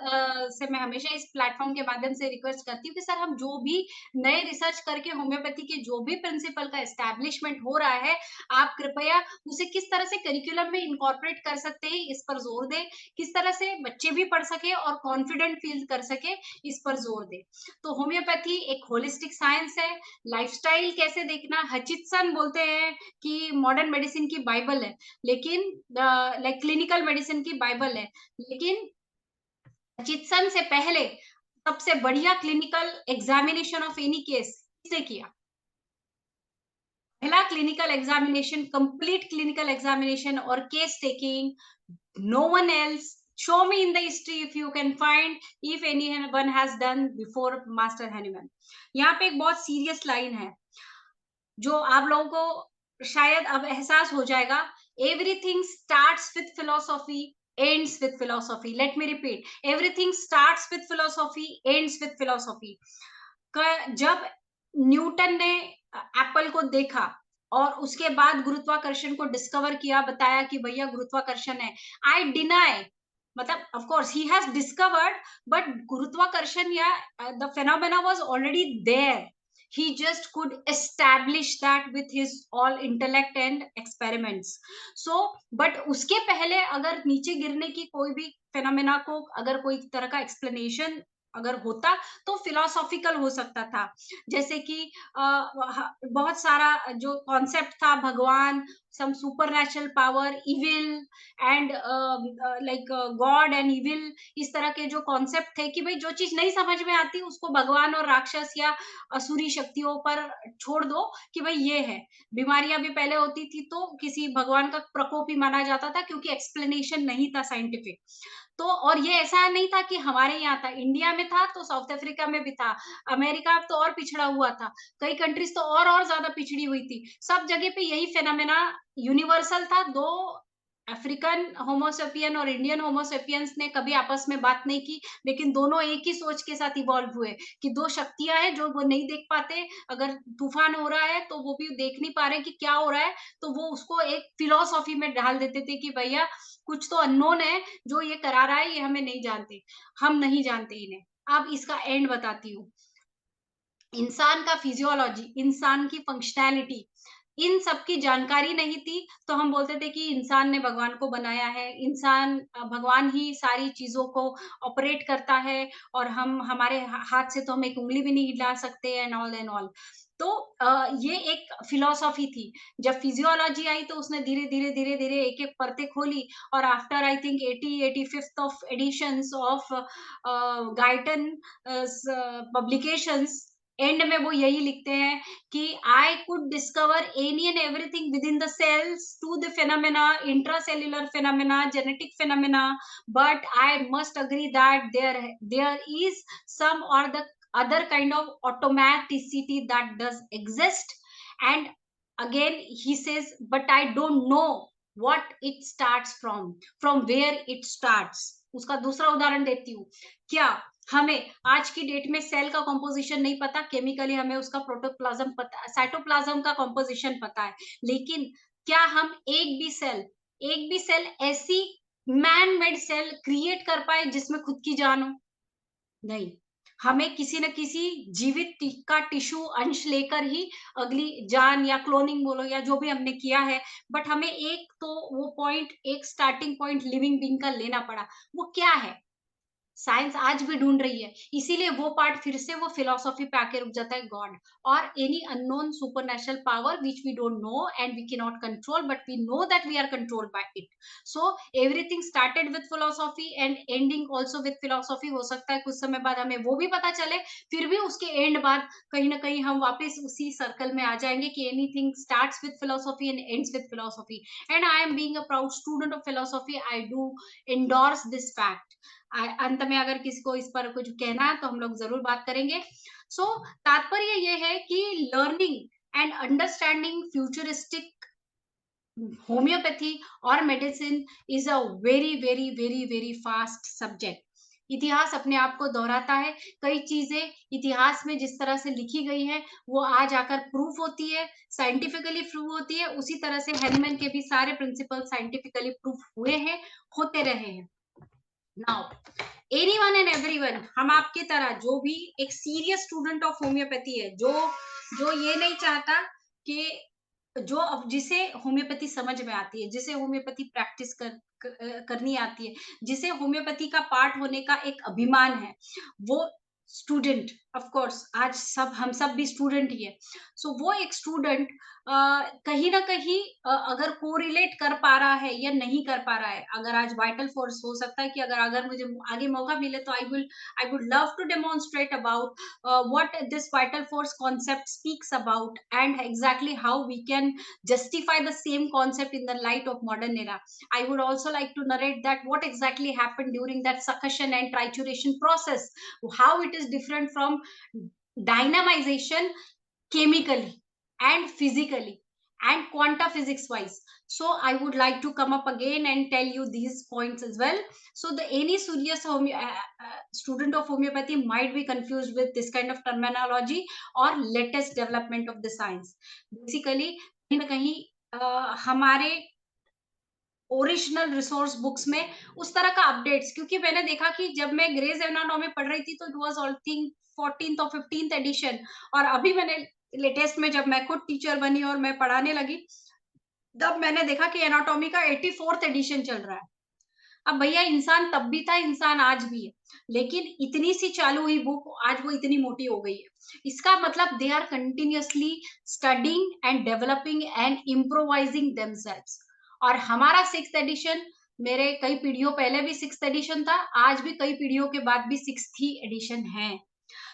Speaker 2: से मैं हमेशा इस प्लेटफॉर्म के माध्यम से रिक्वेस्ट करती हूँ कि सर हम जो भी नए रिसर्च करके होम्योपैथी के जो भी प्रिंसिपल का एस्टैब्लिशमेंट हो रहा है, आप कृपया उसे किस तरह से करिकुलम में इनकॉर्पोरेट कर सकते हैं इस पर जोर दें, किस तरह से बच्चे भी पढ़ सके और कॉन्फिडेंट फील कर सके इस पर जोर दें। तो होम्योपैथी एक होलिस्टिक साइंस है। लाइफस्टाइल कैसे देखना, हचिसन बोलते हैं कि मॉडर्न मेडिसिन की बाइबल है, लेकिन लाइक क्लिनिकल मेडिसिन की बाइबल है, लेकिन चित्सन से पहले सबसे बढ़िया clinical examination of any case किसने किया? पहला clinical examination, complete clinical examination और case taking, no one else. Show me in the history if you can find, if anyone has done before master Hahnemann. यहाँ पे एक बहुत सीरियस लाइन है जो आप लोगों को शायद अब एहसास हो जाएगा। Everything starts with philosophy, ends with philosophy. Let me repeat, everything starts with philosophy, ends with philosophy. जब न्यूटन ने एप्पल को देखा और उसके बाद गुरुत्वाकर्षण को डिस्कवर किया, बताया कि भैया गुरुत्वाकर्षण है, आई डिनाई, मतलब of course he has discovered, but गुरुत्वाकर्षण या the phenomena was already there, he just could establish that with his all intellect and experiments. So but उसके पहले अगर नीचे गिरने की कोई भी फेनोमेना को अगर कोई तरह का एक्सप्लेनेशन अगर होता तो फिलोसॉफिकल हो सकता था। जैसे कि बहुत सारा जो कॉन्सेप्ट था, भगवान, some supernatural power, evil and like God and evil, इस तरह के जो कॉन्सेप्ट थे कि भाई जो चीज नहीं समझ में आती उसको भगवान और राक्षस या असुरी शक्तियों पर छोड़ दो कि भाई ये है। बीमारियां भी पहले होती थी तो किसी भगवान का प्रकोप ही माना जाता था क्योंकि एक्सप्लेनेशन नहीं था साइंटिफिक। तो और ये ऐसा नहीं था कि हमारे यहाँ था, इंडिया में था तो साउथ अफ्रीका में भी था, अमेरिका तो और पिछड़ा हुआ था, कई कंट्रीज तो और ज्यादा पिछड़ी हुई थी, सब जगह पे यही फेनोमेना यूनिवर्सल था। दो अफ्रीकन होमोसेपियन और इंडियन होमोसेपियंस ने कभी आपस में बात नहीं की, लेकिन दोनों एक ही सोच के साथ इवॉल्व हुए कि दो शक्तियां हैं जो वो नहीं देख पाते, अगर तूफान हो रहा है तो वो भी देख नहीं पा रहे कि क्या हो रहा है, तो वो उसको एक फिलोसॉफी में ढाल देते थे कि भैया कुछ तो अननोन है जो ये करा रहा है, ये हमें नहीं जानते, हम नहीं जानते इन्हें। अब इसका एंड बताती हूँ। इंसान का फिजियोलॉजी, इंसान की फंक्शनैलिटी, इन सब की जानकारी नहीं थी, तो हम बोलते थे कि इंसान ने भगवान को बनाया है, इंसान भगवान ही सारी चीज़ों को ऑपरेट करता है और हम हमारे हाथ से तो हम एक उँगली भी नहीं हिला सकते एंड ऑल। तो ये एक फिलॉसफी थी। जब फिजियोलॉजी आई तो उसने धीरे-धीरे एक-एक परतें खोली और after I think 80-85th of editions of Guyton publications, end में वो यही लिखते हैं कि I could discover any and everything within the cells to the phenomena, intracellular phenomena, genetic phenomena, but I must agree that there is some or the other kind of automaticity that does exist. And again he says, but I don't know what it starts from where it starts. उसका दूसरा उदाहरण देती हूँ। क्या हमें आज की डेट में सेल का कॉम्पोजिशन नहीं पता, केमिकली हमें उसका प्रोटोप्लाज्म पता, साइटोप्लाज्म का कॉम्पोजिशन पता है, लेकिन क्या हम एक भी सेल ऐसी मैन मेड सेल क्रिएट कर पाए जिसमें खुद की जान हो? नहीं। हमें किसी न किसी जीवित का टिश्यू अंश लेकर ही अगली जान या क्लोनिंग बोलो या जो भी हमने किया है, बट हमें एक तो वो पॉइंट, एक स्टार्टिंग पॉइंट लिविंग बीइंग का लेना पड़ा। वो क्या है? साइंस आज भी ढूंढ रही है, इसीलिए वो पार्ट फिर से वो फिलोसॉफी पे आके रुक जाता है, गॉड और any unknown supernatural power which we don't know and we can not control, but we know that we are controlled by it. So everything started with philosophy and ending also with philosophy. हो सकता है कुछ समय बाद हमें वो भी पता चले, फिर भी उसके एंड बाद कहीं ना कहीं हम वापस उसी सर्कल में आ जाएंगे कि anything starts with philosophy and ends with philosophy. And I am being a proud student of philosophy, I do endorse this fact. अंत में अगर किसी को इस पर कुछ कहना है तो हम लोग जरूर बात करेंगे। सो तात्पर्य ये है कि learning and understanding futuristic homeopathy और medicine is a very very very very fast subject. इतिहास अपने आप को दोहराता है, कई चीजें इतिहास में जिस तरह से लिखी गई है वो आज आकर प्रूफ होती है, साइंटिफिकली प्रूव होती है, उसी तरह से हेनमैन के भी सारे प्रिंसिपल साइंटिफिकली प्रूफ हुए हैं, होते रहे हैं। नाउ एनीवन एंड एवरीवन, हम आपकी तरह जो भी एक सीरियस स्टूडेंट ऑफ होम्योपैथी है, जो जो ये नहीं चाहता कि जो अब जिसे होम्योपैथी समझ में आती है, जिसे होम्योपैथी प्रैक्टिस करनी आती है, जिसे होम्योपैथी का पार्ट होने का एक अभिमान है, वो स्टूडेंट ऑफ कोर्स आज हम सब भी स्टूडेंट ही है। सो वो एक स्टूडेंट कहीं ना कहीं अगर कोरिलेट कर पा रहा है या नहीं कर पा रहा है, अगर आज वाइटल फोर्स हो सकता है कि अगर अगर मुझे आगे मौका मिले तो I would love to demonstrate about what this vital force concept speaks about and exactly how we can justify the same concept in the light of modern era. I would also like to narrate that what exactly happened during that succussion and trituration process, how it is different from dynamization chemically and physically and quanta physics wise. So I would like to come up again and tell you these points as well. So the any serious student of homeopathy might be confused with this kind of terminology or latest development of the science. Basically कहीं ना कहीं हमारे ओरिजिनल रिसोर्स बुक्स में उस तरह का अपडेट्स, क्योंकि मैंने देखा कि जब मैं ग्रेज एनाटॉमी पढ़ रही थी तो it was all think 14th और 15th एडिशन, और अभी मैंने लेटेस्ट में जब मैं खुद टीचर बनी और मैं पढ़ाने लगी, तब मैंने देखा कि एनाटॉमी का 84th एडिशन चल रहा है। अब भैया इंसान तब भी था, इंसान आज भी है, लेकिन इतनी सी चालू हुई बुक आज वो इतनी मोटी हो गई है। इसका मतलब they are continuously studying and developing and improvising themselves. और हमारा 6th एडिशन, मेरे कई पीढ़ियों पहले भी 6th एडिशन था, आज भी कई पीढ़ियों के बाद भी 6th ही एडिशन है।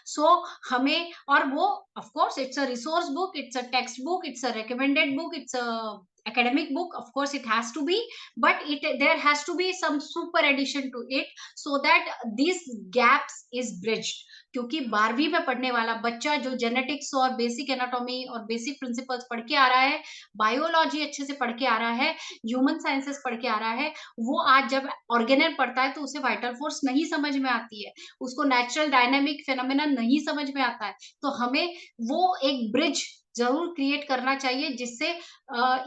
Speaker 2: सो हमें, और वो of course it's a resource book, it's a text book, it's a recommended book, it's a academic book, of course it has to be, but it there has to be some super addition to it so that these gaps is bridged. क्योंकि 12वीं में पढ़ने वाला बच्चा जो जेनेटिक्स और बेसिक एनाटॉमी और बेसिक प्रिंसिपल्स पढ़ के आ रहा है, बायोलॉजी अच्छे से पढ़ के आ रहा है, ह्यूमन साइंसेस पढ़ के आ रहा है, वो आज जब ऑर्गेनेल पढ़ता है तो उसे वाइटल फोर्स नहीं समझ में आती है, उसको नेचुरल डायनामिक फेनोमेना नहीं समझ में आता है। तो हमें वो एक ब्रिज जरूर क्रिएट करना चाहिए जिससे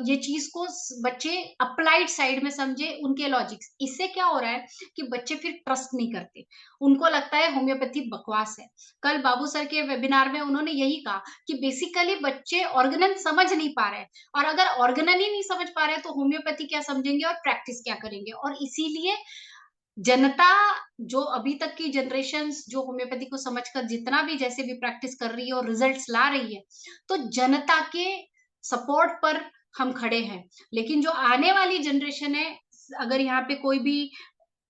Speaker 2: ये चीज को बच्चे अप्लाइड साइड में समझे, उनके लॉजिक्स। इससे क्या हो रहा है कि बच्चे फिर ट्रस्ट नहीं करते, उनको लगता है होम्योपैथी बकवास है। कल बाबू सर के वेबिनार में उन्होंने यही कहा कि बेसिकली बच्चे ऑर्गेनल समझ नहीं पा रहे हैं, और अगर ऑर्गेनल ही नहीं समझ पा रहे हैं तो होम्योपैथी क्या समझेंगे और प्रैक्टिस क्या करेंगे। और इसीलिए जनता, जो अभी तक की जनरेशन्स जो होम्योपैथी को समझकर जितना भी जैसे भी प्रैक्टिस कर रही है और रिजल्ट्स ला रही है, तो जनता के सपोर्ट पर हम खड़े हैं। लेकिन जो आने वाली जनरेशन है, अगर यहाँ पे कोई भी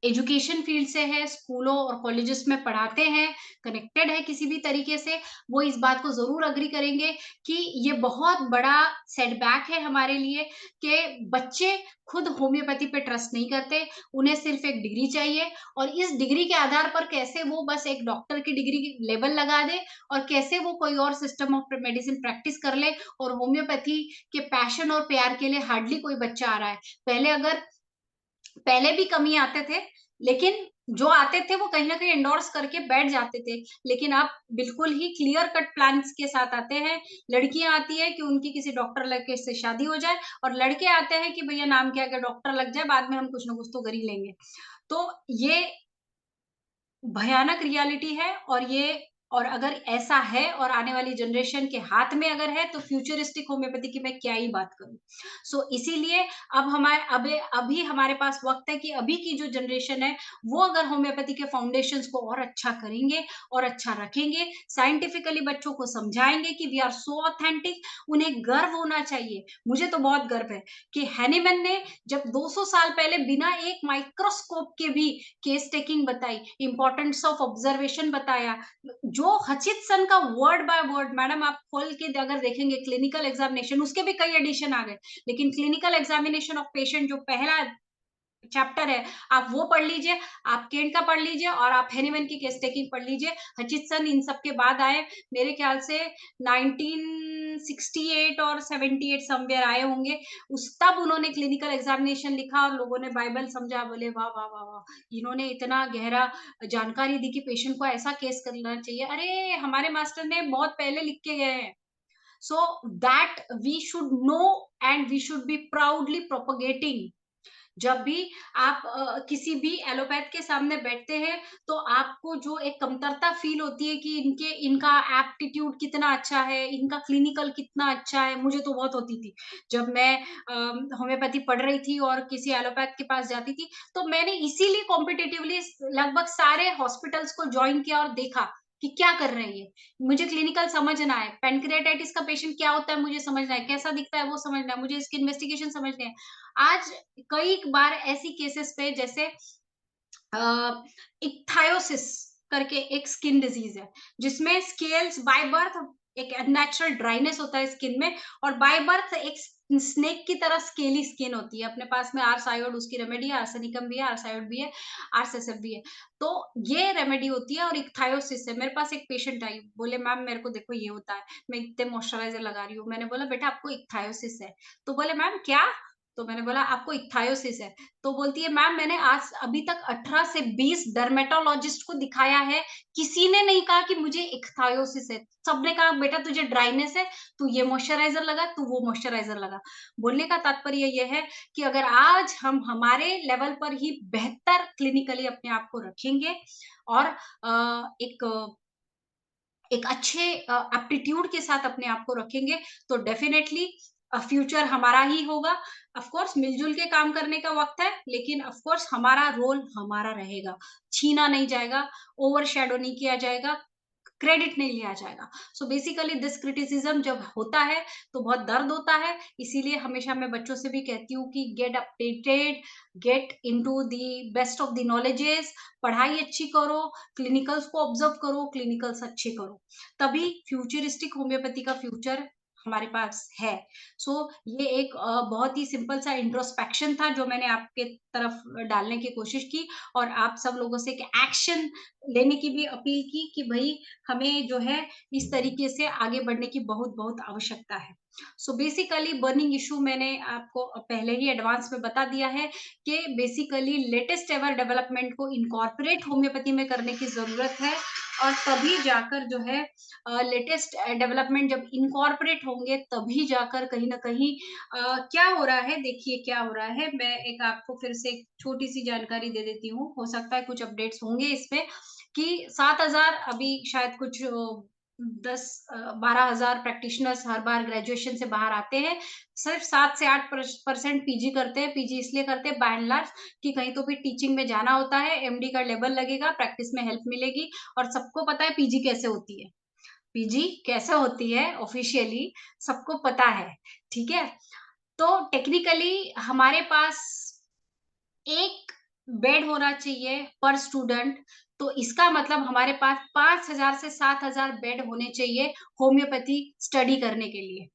Speaker 2: एजुकेशन फील्ड से है, स्कूलों और कॉलेजेस में पढ़ाते हैं, कनेक्टेड है किसी भी तरीके से, वो इस बात को ज़रूर एग्री करेंगे कि ये बहुत बड़ा सेटबैक है हमारे लिए कि बच्चे खुद होम्योपैथी पे ट्रस्ट नहीं करते, उन्हें सिर्फ एक डिग्री चाहिए, और इस डिग्री के आधार पर कैसे वो बस एक डॉक्टर की डिग्री की लेबल लगा दे और कैसे वो कोई और सिस्टम ऑफ मेडिसिन प्रैक्टिस कर ले, और होम्योपैथी के पैशन और प्यार के लिए हार्डली कोई बच्चा आ रहा है। पहले भी कमी आते थे, लेकिन जो आते थे वो कहीं ना कहीं एंडोर्स करके बैठ जाते थे, लेकिन अब बिल्कुल ही क्लियर कट प्लान्स के साथ आते हैं। लड़कियां आती है कि उनकी किसी डॉक्टर लड़के से शादी हो जाए, और लड़के आते हैं कि भैया नाम क्या है, डॉक्टर लग जाए, बाद में हम कुछ ना कुछ तो कर ही लेंगे। तो ये भयानक रियलिटी है, और अगर ऐसा है और आने वाली जनरेशन के हाथ में अगर है, तो फ्यूचरिस्टिक होम्योपैथी की मैं क्या ही बात करूं। सो इसीलिए अब हमारे अभी हमारे पास वक्त है कि अभी की जो जनरेशन है वो अगर होम्योपैथी के फाउंडेशंस को और अच्छा करेंगे और अच्छा रखेंगे, साइंटिफिकली बच्चों को समझाएंगे कि वी आर सो ऑथेंटिक, उन्हें गर्व होना चाहिए। मुझे तो बहुत गर्व है कि हैनीमैन ने जब 200 साल पहले बिना एक माइक्रोस्कोप के भी केस टेकिंग बताई, इंपॉर्टेंस ऑफ ऑब्जर्वेशन बताया, जो हचिसन का वर्ड बाय वर्ड, मैडम आप खोल के अगर देखेंगे क्लिनिकल एग्जामिनेशन, उसके भी कई एडिशन आ गए, लेकिन क्लिनिकल एग्जामिनेशन ऑफ पेशेंट जो पहला चैप्टर है, आप वो पढ़ लीजिए, आप केंट का पढ़ लीजिए, और आप हेनीमैन की केस टेकिंग पढ़ लीजिए। हचिसन इन सब के बाद आए, मेरे ख्याल से 1968 और 78 समवेयर आए होंगे। उस तब उन्होंने क्लिनिकल एग्जामिनेशन लिखा और लोगों ने बाइबल समझा, बोले वाह वाह वाह वाह, इन्होंने इतना गहरा जानकारी दी कि पेशेंट को ऐसा केस करना चाहिए। अरे हमारे मास्टर ने बहुत पहले लिख के गए हैं। So that we should know and we should be proudly propagating. जब भी आप किसी भी एलोपैथ के सामने बैठते हैं, तो आपको जो एक कमतरता फील होती है कि इनका एप्टीट्यूड कितना अच्छा है, इनका क्लिनिकल कितना अच्छा है, मुझे तो बहुत होती थी। जब मैं होम्योपैथी पढ़ रही थी और किसी एलोपैथ के पास जाती थी, तो मैंने इसीलिए कॉम्पिटिटिवली लगभग सारे हॉस्पिटल्स को जॉइन किया और देखा कि क्या कर रहे हैं ये? मुझे क्लिनिकल समझना है, पैनक्रियाटाइटिस का पेशेंट क्या होता है मुझे समझना है, कैसा दिखता है वो समझना है, मुझे इसकी इन्वेस्टिगेशन समझनी है। आज कई बार ऐसी केसेस पे जैसे इक्थायोसिस करके एक स्किन डिजीज है, जिसमें स्केल्स बाय बर्थ एक नेचुरल ड्राइनेस होता है स्किन में, और बाय बर्थ एक स्नेक की तरह स्केली स्किन होती है। अपने पास में आर्सायोड उसकी रेमेडी है, आर्सेनिकम भी है, आर्सायोड भी है, आरसेसफ भी है। तो ये रेमेडी होती है, और इक्थायोसिस है। मेरे पास एक पेशेंट आई, बोले मैम मेरे को देखो ये होता है, मैं इतने मॉइस्चराइजर लगा रही हूँ। मैंने बोला बेटा आपको इक्थायोसिस है? तो बोले मैम क्या? तो मैंने बोला आपको इक्थायोसिस है? तो बोलती है मैम मैंने आज अभी तक 18 से 20 डर्मेटोलॉजिस्ट को दिखाया है, किसी ने नहीं कहा कि मुझे इक्थायोसिस है। सबने कहा बेटा तुझे ड्राइनेस है, तू ये मॉइस्चराइजर लगा, तू वो मॉइस्चराइजर लगा। बोलने का तात्पर्य ये है कि अगर आज हम हमारे लेवल पर ही बेहतर क्लिनिकली अपने आप को रखेंगे, और एक एक अच्छे एप्टीट्यूड के साथ अपने आप को रखेंगे, तो डेफिनेटली फ्यूचर हमारा ही होगा। ऑफ कोर्स मिलजुल के काम करने का वक्त है, लेकिन ऑफ कोर्स हमारा रोल हमारा रहेगा, छीना नहीं जाएगा, ओवरशैडो नहीं किया जाएगा, क्रेडिट नहीं लिया जाएगा। सो बेसिकली दिस क्रिटिसिज्म जब होता है तो बहुत दर्द होता है। इसीलिए हमेशा मैं बच्चों से भी कहती हूँ कि get updated, get into the best of the knowledges, पढ़ाई अच्छी करो, क्लिनिकल्स को ऑब्जर्व करो, क्लिनिकल्स अच्छे करो, तभी फ्यूचरिस्टिक होम्योपैथी का फ्यूचर हमारे पास है। सो ये एक बहुत ही सिंपल सा इंट्रोस्पेक्शन था जो मैंने आपके तरफ डालने की कोशिश की, और आप सब लोगों से एक एक्शन लेने की भी अपील की कि भई हमें जो है इस तरीके से आगे बढ़ने की बहुत-बहुत आवश्यकता है। सो बेसिकली बर्निंग इश्यू मैंने आपको पहले ही एडवांस में बता दिया है कि बेसिकली लेटेस्ट एवर डेवलपमेंट को इनकॉर्पोरेट होम्योपैथी में करने की ज़रूरत है, और तभी जाकर जो है लेटेस्ट डेवलपमेंट जब इनकॉर्पोरेट होंगे तभी जाकर कहीं न कहीं क्या हो रहा है, देखिए क्या हो रहा है, मैं एक आपको फिर से एक छोटी-सी जानकारी दे देती हूँ, हो सकता है कुछ अपडेट्स होंगे इसमें कि 7,000 अभी शायद कुछ 10 12,000 प्रैक्टिशनर्स हर बार ग्रेजुएशन से बाहर आते हैं। सिर्फ 7 से 8 परसेंट पीजी करते हैं। पीजी इसलिए करते हैं बाय एंड लार्ज कि कहीं तो भी टीचिंग में जाना होता है, एमडी का लेवल लगेगा, प्रैक्टिस में हेल्प मिलेगी, और सबको पता है पीजी कैसे होती है। पीजी कैसे होती है ऑफिशियली सबको पता है, ठीक है? तो टेक्निकली हमारे पास एक बेड होना चाहिए पर स्टूडेंट, तो इसका मतलब हमारे पास 5,000 से 7,000 बेड होने चाहिए होम्योपैथी स्टडी करने के लिए।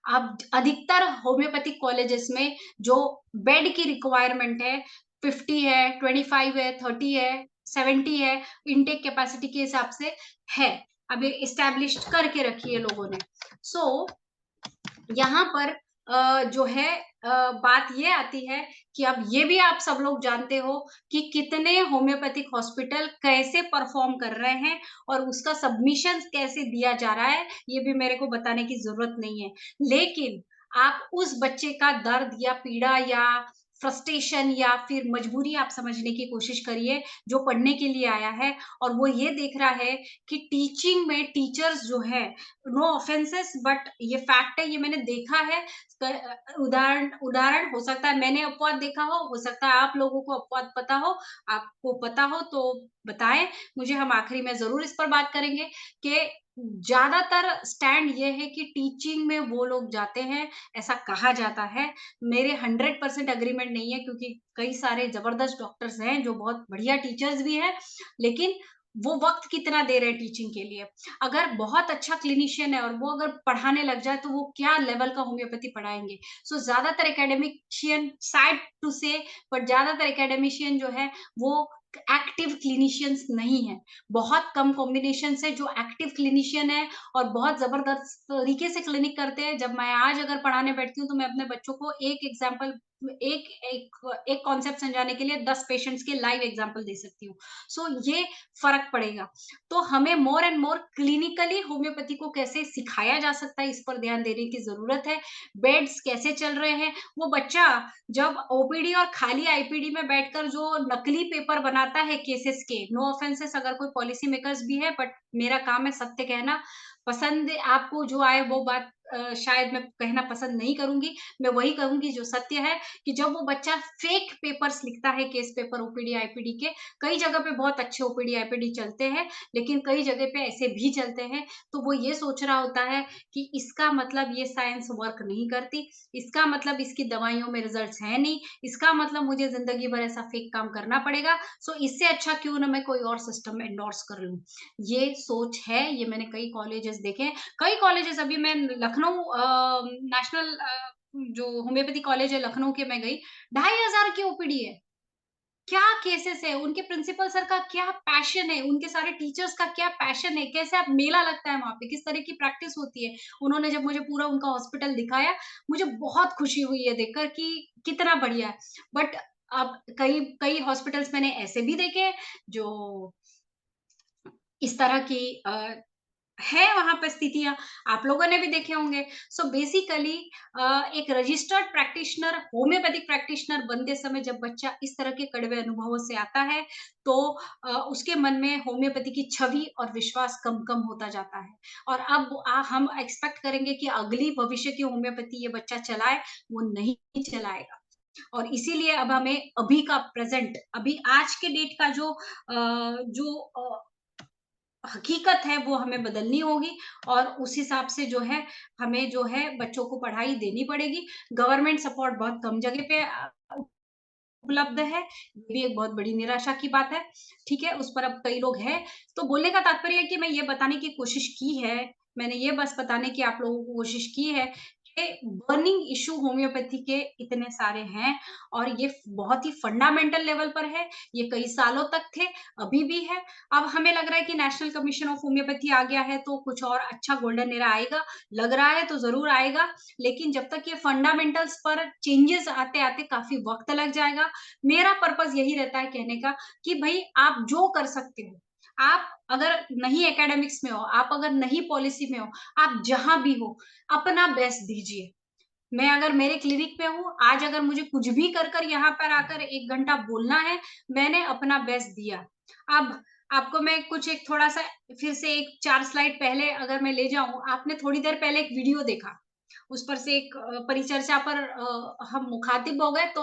Speaker 2: अब अधिकतर होम्योपैथिक कॉलेजेस में जो बेड की रिक्वायरमेंट है 50 है, 25 है, 30 है, 70 है, इनटेक कैपेसिटी के हिसाब से है। अभी एस्टैब्लिश्ड करके रखी है लोगों ने। सो यहाँ पर जो है बात ये आती है कि अब ये भी आप सब लोग जानते हो कि कितने होम्योपैथिक हॉस्पिटल कैसे परफॉर्म कर रहे हैं, और उसका सबमिशन कैसे दिया जा रहा है, ये भी मेरे को बताने की ज़रूरत नहीं है। लेकिन आप उस बच्चे का दर्द या पीड़ा या फ्रस्ट्रेशन या फिर मजबूरी आप समझने की कोशिश करिए, जो पढ़ने के लिए आया है, और वो ये देख रहा है कि टीचिंग में टीचर्स जो है, नो ऑफेंसेस बट ये फैक्ट है, ये मैंने देखा है। उदाहरण उदाहरण हो सकता है मैंने अपवाद देखा हो सकता है आप लोगों को अपवाद पता हो, आपको पता हो तो बताएं मुझे। हम आखिरी में जरूर इस पर बात करेंगे कि ज्यादातर स्टैंड ये है कि टीचिंग में वो लोग जाते हैं, ऐसा कहा जाता है। मेरे 100% अग्रीमेंट नहीं है, क्योंकि कई सारे जबरदस्त डॉक्टर्स हैं जो बहुत बढ़िया टीचर्स भी हैं, लेकिन वो वक्त कितना दे रहे हैं टीचिंग के लिए। अगर बहुत अच्छा क्लिनिशियन है और वो अगर पढ़ाने लग जाए तो वो क्या लेवल का होम्योपैथी पढ़ाएंगे। सो ज्यादातर एकेडमिशियन सैड टू से, बट ज्यादातर एकेडमिशियन जो है वो एक्टिव क्लिनिशियंस नहीं है। बहुत कम कॉम्बिनेशन है जो एक्टिव क्लिनिशियन है और बहुत जबरदस्त तरीके से क्लिनिक करते हैं। जब मैं आज अगर पढ़ाने बैठती हूँ तो मैं अपने बच्चों को एक एग्जाम्पल एक एक एक कॉन्सेप्ट समझाने के लिए 10 पेशेंट्स के लाइव एग्जाम्पल दे सकती हूँ। सो ये फर्क पड़ेगा। तो हमें more and more clinically homeopathy को कैसे सिखाया जा सकता है, इस पर ध्यान देने की जरूरत है। बेड्स कैसे चल रहे हैं, वो बच्चा जब ओपीडी और खाली आईपीडी में बैठकर जो नकली पेपर बनाता है केसेस के, नो ऑफेंसेस अगर कोई पॉलिसी मेकर्स भी है, बट मेरा काम है सत्य कहना। पसंद आपको जो आए वो बात शायद मैं कहना पसंद नहीं करूँगी। मैं वही कहूँगी जो सत्य है कि जब वो बच्चा फेक पेपर्स लिखता है, केस पेपर ओपीडी, आईपीडी के, कई जगह पे बहुत अच्छे ओपीडी, आईपीडी चलते हैं, लेकिन कई जगह पे ऐसे भी चलते हैं, तो वो ये सोच रहा होता है कि इसका मतलब ये साइंस वर्क नहीं करती, इसका मतलब इसकी दवाइयों में रिजल्ट्स हैं नहीं, इसका मतलब मुझे ज़िंदगी भर ऐसा फेक काम करना पड़ेगा, सो इससे अच्छा क्यों ना मैं कोई और सिस्टम एंडोर्स कर लूँ। ये सोच है, ये मैंने कई कॉलेजेस देखे हैं। कई कॉलेजेस अभी मैं लखनऊ नेशनल जो होम्योपैथी कॉलेज है लखनऊ के मैं गई, 2500 की ओपीडी है। क्या केसेस है, उनके प्रिंसिपल सर का क्या पैशन है, उनके सारे टीचर्स का क्या पैशन है, कैसे आप मेला लगता है वहाँ पे, किस तरह की प्रैक्टिस होती है। उन्होंने जब मुझे पूरा उनका हॉस्पिटल दिखाया, मुझे बहुत खुशी हुई है देखकर कि कितना बढ़िया है। बट अब कई कई हॉस्पिटल्स मैंने ऐसे भी देखे हैं, जो इस तरह की है वहाँ पे स्थितियाँ, आप लोगों ने भी देखे होंगे। सो बेसिकली एक रजिस्टर्ड प्रैक्टिशनर, होम्योपैथिक प्रैक्टिशनर बनते समय जब बच्चा इस तरह के कड़वे अनुभवों से आता है, तो उसके मन में होम्योपैथी की छवि और विश्वास कम-कम होता जाता है। और अब हम एक्सपेक्ट करेंगे कि अगली भविष्य की होम्योपैथी ये बच्चा चलाए, वो नहीं चलाएगा। और इसीलिए अब हमें अभी का प्रेज़ेंट, अभी आज के डेट का हकीकत है वो हमें बदलनी होगी और उस हिसाब से जो है हमें जो है बच्चों को पढ़ाई देनी पड़ेगी। गवर्नमेंट सपोर्ट बहुत कम जगह पे उपलब्ध है, ये भी एक बहुत बड़ी निराशा की बात है, ठीक है? उस पर अब कई लोग हैं, तो बोलने का तात्पर्य है कि मैं ये बताने की कोशिश की है, मैंने ये बस बताने की आप लोगों को कोशिश की है कि बर्निंग इश्यू होम्योपैथी के इतने सारे हैं और ये बहुत ही फंडामेंटल लेवल पर है, ये कई सालों तक थे, अभी भी है। अब हमें लग रहा है कि नेशनल कमीशन ऑफ होम्योपैथी आ गया है, तो कुछ और अच्छा गोल्डन एरा आएगा, लग रहा है तो ज़रूर आएगा, लेकिन जब तक ये फंडामेंटल्स पर चेंजेस आते-आते काफ़ी वक़्त लग जाएगा। मेरा पर्पज़ यही रहता है कहने का कि भई आप जो कर सकते हो, आप अगर नहीं एकेडमिक्स में हो, आप अगर नहीं पॉलिसी में हो, आप जहाँ भी हो, अपना बेस्ट दीजिए। मैं अगर मेरे क्लिनिक पे हूँ, आज अगर मुझे कुछ भी कर यहाँ पर आकर 1 घंटा बोलना है, मैंने अपना बेस्ट दिया। अब आपको मैं कुछ एक थोड़ा-सा फिर से एक 4 स्लाइड पहले अगर मैं ले जाऊँ, आपने थोड़ी देर पहले एक वीडियो देखा। उस पर से एक परिचर्चा पर हम मुखातिब हो गए, तो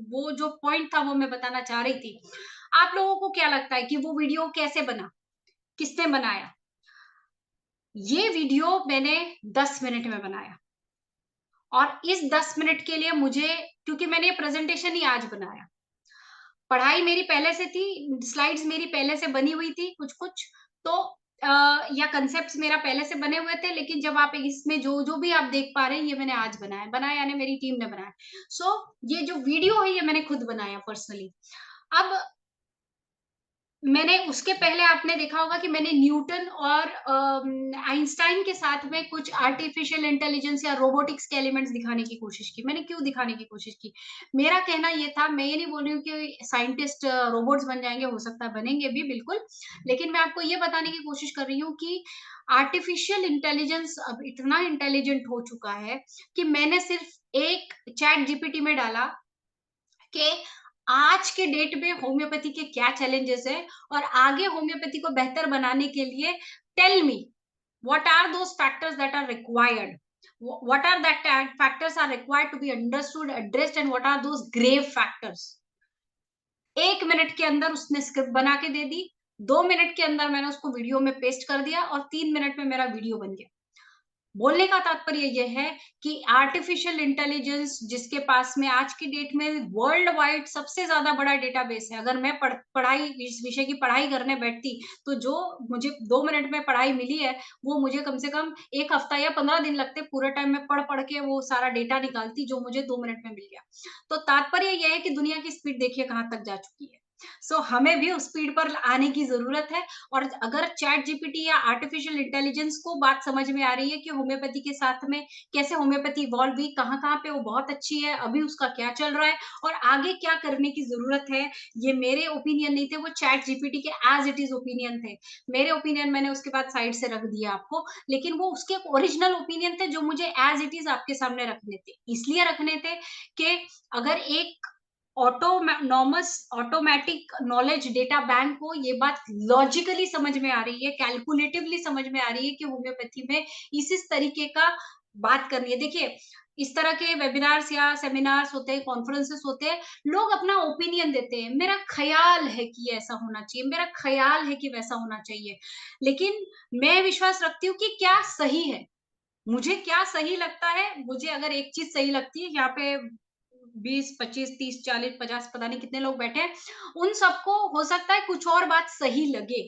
Speaker 2: वो जो पॉइंट था वो मैं बताना चाह रही थी। आप लोगों को क्या लगता है कि वो वीडियो कैसे बना? किसने बनाया? ये वीडियो मैंने 10 मिनट में बनाया। और इस 10 मिनट के लिए मुझे, क्योंकि मैंने ये प्रेज़ेंटेशन ही आज बनाया। पढ़ाई मेरी पहले से थी, स्लाइड्स मेरी पहले से बनी हुई थी कुछ-कुछ, तो अ, या कांसेप्ट्स मेरा पहले से बने हुए थे, लेकिन जब आप इसमें जो भी आप देख पा रहे हैं, ये मैंने आज बनाया। बनाया यानी मेरी टीम ने बनाया। सो ये जो वीडियो है, ये मैंने खुद बनाया पर्सनली। अब मैंने उसके पहले आपने देखा होगा कि मैंने न्यूटन और आइंस्टाइन के साथ में कुछ आर्टिफिशियल इंटेलिजेंस या रोबोटिक्स के एलिमेंट्स दिखाने की कोशिश की। मैंने क्यों दिखाने की कोशिश की? मेरा कहना ये था, मैं ये नहीं बोल रही हूँ कि साइंटिस्ट रोबोट्स बन जाएँगे, हो सकता है बनेंगे भी बिल्कुल। लेकिन मैं आपको ये बताने की कोशिश कर रही हूँ कि आर्टिफिशियल इंटेलिजेंस अब इतना इंटेलिजेंट हो चुका है कि मैंने सिर्फ एक चैट जीपीटी में डाला कि आज के डेट में होम्योपैथी के क्या चैलेंजेस हैं और आगे होम्योपैथी को बेहतर बनाने के लिए tell me what are those factors that are required, what are that factors are required to be understood, addressed, and what are those grave factors. 1 minute के अंदर उसने स्क्रिप्ट बना के दे दी, 2 मिनट के अंदर मैंने उसको वीडियो में पेस्ट कर दिया और 3 मिनट में मेरा वीडियो बन गया। बोलने का तात्पर्य ये है कि आर्टिफिशियल इंटेलिजेंस जिसके पास में आज की डेट में वर्ल्ड वाइड सबसे ज्यादा बड़ा डेटाबेस है। अगर मैं पढ़ाई इस विषय की पढ़ाई करने बैठती, तो जो मुझे 2 मिनट में पढ़ाई मिली है, वो मुझे कम से कम 1 हफ्ता या 15 दिन लगते पूरे टाइम में पढ़ के वो सारा डेटा निकालती जो मुझे 2 मिनट में मिल गया। तो तात्पर्य यह है कि दुनिया की स्पीड देखिए कहाँ तक जा चुकी है। सो हमें भी उस स्पीड पर आने की जरूरत है। और अगर चैट जीपीटी या आर्टिफिशियल इंटेलिजेंस को बात समझ में आ रही है कि होम्योपैथी के साथ में कैसे होम्योपैथी इवॉल्व हुई, कहाँ-कहाँ पे वो बहुत अच्छी है, अभी उसका क्या चल रहा है और आगे क्या करने की ज़रूरत है, ये मेरे ओपिनियन नहीं थे, वो चैट जीपीटी के एज़ इट इज़ ओपिनियन थे। मेरे ओपिनियन मैंने उसके बाद साइड से रख दिया आपको, लेकिन वो उसके ओरिजिनल ओपिनियन थे जो मुझे एज़ इट इज़ आपके सामने रखने थे। इसलिए रखने थे कि अगर एक autonomous automatic knowledge data bank को ये बात लॉजिकली समझ में आ रही है, कैलकुलेटिवली समझ में आ रही है कि होम्योपैथी में इस तरीके का बात करनी है। देखिए, इस तरह के वेबिनार्स या सेमिनार्स होते हैं, कॉन्फ्रेंसेस होते हैं, लोग अपना ओपिनियन देते हैं। मेरा ख़्याल है कि ऐसा होना चाहिए, मेरा ख़्याल है कि वैसा होना चाहिए। लेकिन मैं विश्वास रखती हूँ कि क्या सही है। मुझे क्या सही लगता है, मुझे अगर एक चीज़ सही लगती है, यहाँ पे 20, 25, 30, 40, 50 पता नहीं कितने लोग बैठे हैं, उन सबको हो सकता है कुछ और बात सही लगे।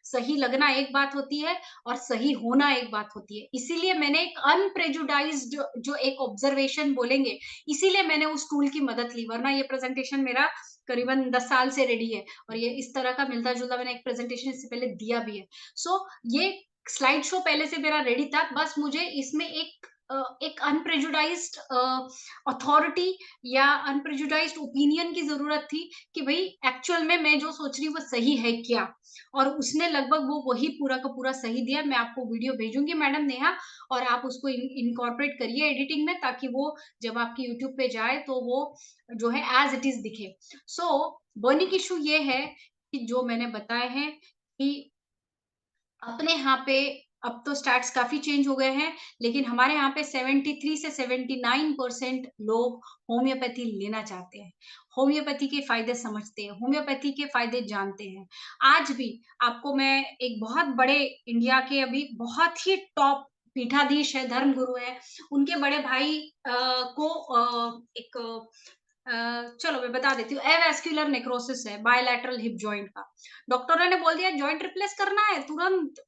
Speaker 2: सही लगना एक बात होती है और सही होना एक बात होती है। इसीलिए मैंने एक अनप्रेजुडाइज्ड जो एक ऑब्जर्वेशन बोलेंगे, इसीलिए मैंने उस टूल की मदद ली, वरना ये प्रेज़ेंटेशन मेरा करीबन 10 साल से रेडी है और ये इस तरह का मिलता-जुलता मैंने एक प्रेज़ेंटेशन इससे पहले दिया भी है। सो ये स्लाइड शो पहले से मेरा रेडी था, बस मुझे इसमें एक अनप्रेजुडाइज्ड अथॉरिटी या अनप्रेजुडाइज्ड ओपिनियन की ज़रूरत थी कि भई एक्चुअल में मैं जो सोच रही हूँ वो सही है क्या? और उसने लगभग वो वही पूरा का पूरा सही दिया। मैं आपको वीडियो भेजूँगी मैडम नेहा और आप उसको इनकॉर्पोरेट करिए एडिटिंग में ताकि वो जब आपकी यूट्यूब पे जाए तो वो जो है एज़ इट इज़ दिखे। सो बर्निंग इश्यू ये है कि जो मैंने बताए हैं कि अपने यहाँ पे अब तो स्टैट्स काफ़ी चेंज हो गए हैं, लेकिन हमारे यहाँ पे 73 से 79% लोग होम्योपैथी लेना चाहते हैं। होम्योपैथी के फ़ायदे समझते हैं, होम्योपैथी के फ़ायदे जानते हैं। आज भी आपको मैं एक बहुत बड़े इंडिया के अभी बहुत ही टॉप पीठाधीश है, धर्मगुरु हैं, उनके बड़े भाई को एक चलो मैं बता देती हूँ, एवास्कुलर नेक्रोसिस है, बायलैटरल हिप जॉइंट का। डॉक्टरों ने बोल दिया जॉइंट रिप्लेस करना है तुरंत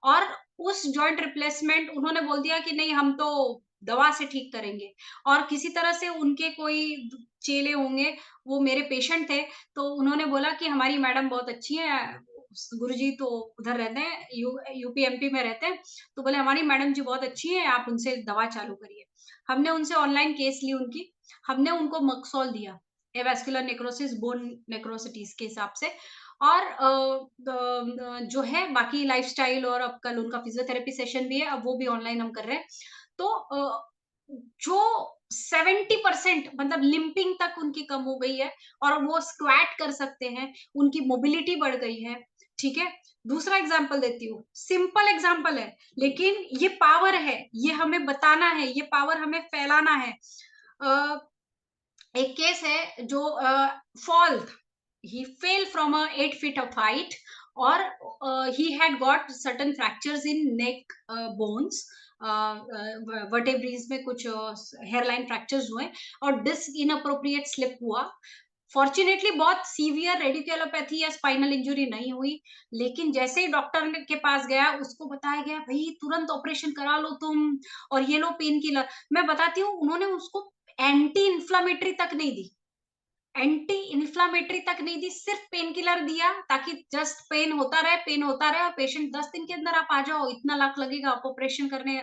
Speaker 2: और उस जॉइंट रिप्लेसमेंट उन्होंने बोल दिया कि नहीं हम तो दवा से ठीक करेंगे और किसी तरह से उनके कोई चेले होंगे, वो मेरे पेशेंट थे, तो उन्होंने बोला कि हमारी मैडम बहुत अच्छी हैं, गुरुजी तो उधर रहते हैं, यूपी एमपी में रहते हैं, तो बोले हमारी मैडम जी बहुत अच्छी हैं, आप उनसे दवा चालू करिए। हमने उनसे ऑनलाइन केस ली उनकी, हमने उनको मक्सोल दिया, एवास्कुलर नेक्रोसिस, बोन नेक्रोसिटीज़ के हिसाब से और जो है बाकी लाइफ़स्टाइल और अब कल उनका फिज़ियोथेरेपी सेशन भी है, अब वो भी ऑनलाइन हम कर रहे हैं। तो जो 70% मतलब लिंपिंग तक उनकी कम हो गई है और वो स्क्वैट कर सकते हैं, उनकी मोबिलिटी बढ़ गई है, ठीक है? दूसरा एग्ज़ाम्पल देती हूँ, सिंपल एग्ज़ाम्पल है, लेकिन ये पावर है, ये हमें बताना है, ये पावर हमें फैलाना है। अ, एक केस है जो fall he fell from a 8 feet of height और he had got certain fractures in neck bones वर्टेब्रीज में कुछ हेयरलाइन फ्रैक्चर्स हुए और डिस्क इनअप्रोप्रिएट स्लिप हुआ फॉर्चुनेटली बहुत सीवियर रेडिकुलोपैथी या स्पाइनल इंजरी नहीं हुई लेकिन जैसे ही डॉक्टर के पास गया उसको बताया गया भाई तुरंत ऑपरेशन करा लो तुम और ये लो पेन किलर मैं बताती हूँ उन्होंने उसको एंटी इन्फ्लामेटरी तक नहीं दी एंटी इन्फ्लामेटरी तक नहीं दी, सिर्फ पेन किलर दिया ताकि जस्ट पेन होता रहे और पेशेंट 10 दिन के अंदर आप आ जाओ, इतना लाख लगेगा, आप ऑपरेशन करने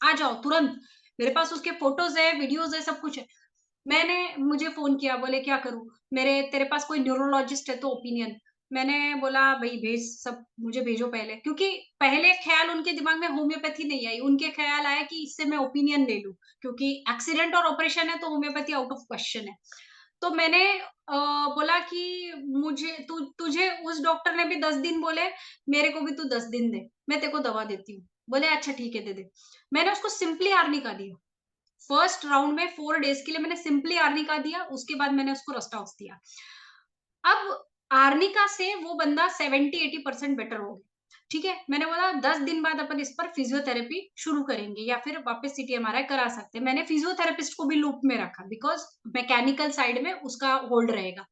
Speaker 2: आ जाओ तुरंत। मेरे पास उसके फोटोज़ है, वीडियोज़ है, सब कुछ है। मैंने मुझे फ़ोन किया, बोले क्या करूँ? तेरे पास कोई न्यूरोलॉजिस्ट है तो ओपिनियन। मैंने बोला भई भेज सब मुझे भेजो पहले क्योंकि पहले ख़्याल उनके दिमाग में होम्योपैथी नहीं आई, उनके ख़्याल आया कि इससे मैं ओपिनियन ले लूँ क्योंकि एक्सीडेंट और ऑपरेशन है तो होम्योपैथी आउट ऑफ क्वेश्चन है। तो मैंने बोला कि मुझे तुझे उस डॉक्टर ने भी 10 दिन बोले, मेरे को भी तू 10 दिन दे, मैं तेरे को दवा देती हूँ। बोले अच्छा ठीक है, दे दे। मैंने उसको सिंपली आर्निका दिया। फर्स्ट राउंड में 4 डेज़ के लिए मैंने सिंपली आर्निका दिया, उसके बाद मैंने उसको रस्टॉक्स दिया। अब आर्निका से वो बंदा 70-80% बेटर हो गया। ठीक है? मैंने बोला 10 दिन बाद अपन इस पर फिज़ियोथेरेपी शुरू करेंगे या फिर वापस सीटी एमआरआई करा सकते हैं। मैंने फिज़ियोथेरेपिस्ट को भी लूप में रखा बिकॉज़ मैकेनिकल साइड में उसका होल्ड रहेगा।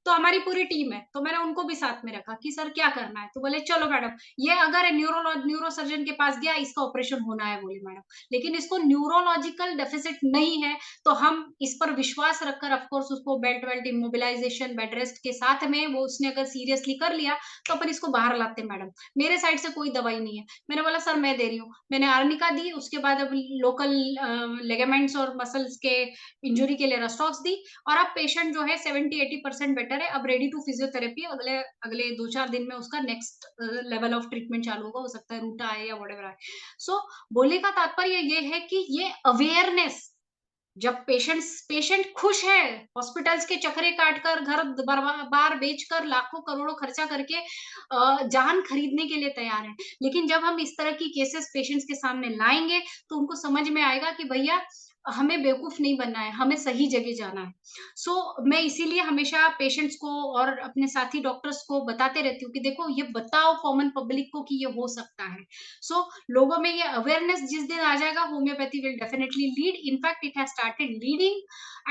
Speaker 2: तो हमारी पूरी टीम है, तो मैंने उनको भी साथ में रखा कि सर क्या करना है? तो बोले चलो मैडम, ये अगर न्यूरोसर्जन के पास गया इसका ऑपरेशन होना है बोली मैडम। लेकिन इसको न्यूरोलॉजिकल डेफिसिट नहीं है, तो हम इस पर विश्वास रखकर ऑफ कोर्स उसको बेल्ट-वेल्ट इम्मोबिलाइज़ेशन, बेड रेस्ट के साथ में वो उसने अगर सीरियसली कर लिया, तो अपन इसको बाहर लाते हैं मैडम। मेरे साइड से कोई दवाई नहीं है। मैंने बोला सर मैं दे रही हूँ। मैंने आर्निका दी, उसके बाद अब लोकल लिगामेंट्स और मसल्स के इंजुरी के लिए रस्टॉक्स दी और अब पेशेंट जो है 70-80% बेटर है, अब रेडी टू फिजियोथेरेपी अगले अगले 2-4 दिन में उसका नेक्स्ट लेवल ऑफ ट्रीटमेंट चालू होगा, हो सकता है रूटा आए या व्हाटएवर आए। सो बोलने का तात्पर्य ये है कि ये अवेयरनेस जब पेशेंट खुश है, हॉस्पिटल्स के चक्करे काटकर, घर बार बेचकर, लाखों करोड़ों खर्चा करके जान खरीदने के लिए तैयार है। लेकिन जब हम इस तरह की केसेस पेशेंट्स के सामने लाएंगे तो उनको समझ में आएगा कि भैया हमें बेवकूफ नहीं बनना है, हमें सही जगह जाना है। मैं इसीलिए हमेशा पेशेंट्स को और अपने साथी डॉक्टर्स को बताते रहती हूँ कि देखो ये बताओ कॉमन पब्लिक को कि ये हो सकता है। लोगों में ये अवेयरनेस जिस दिन आ जाएगा, homeopathy will definitely lead, in fact it has started leading.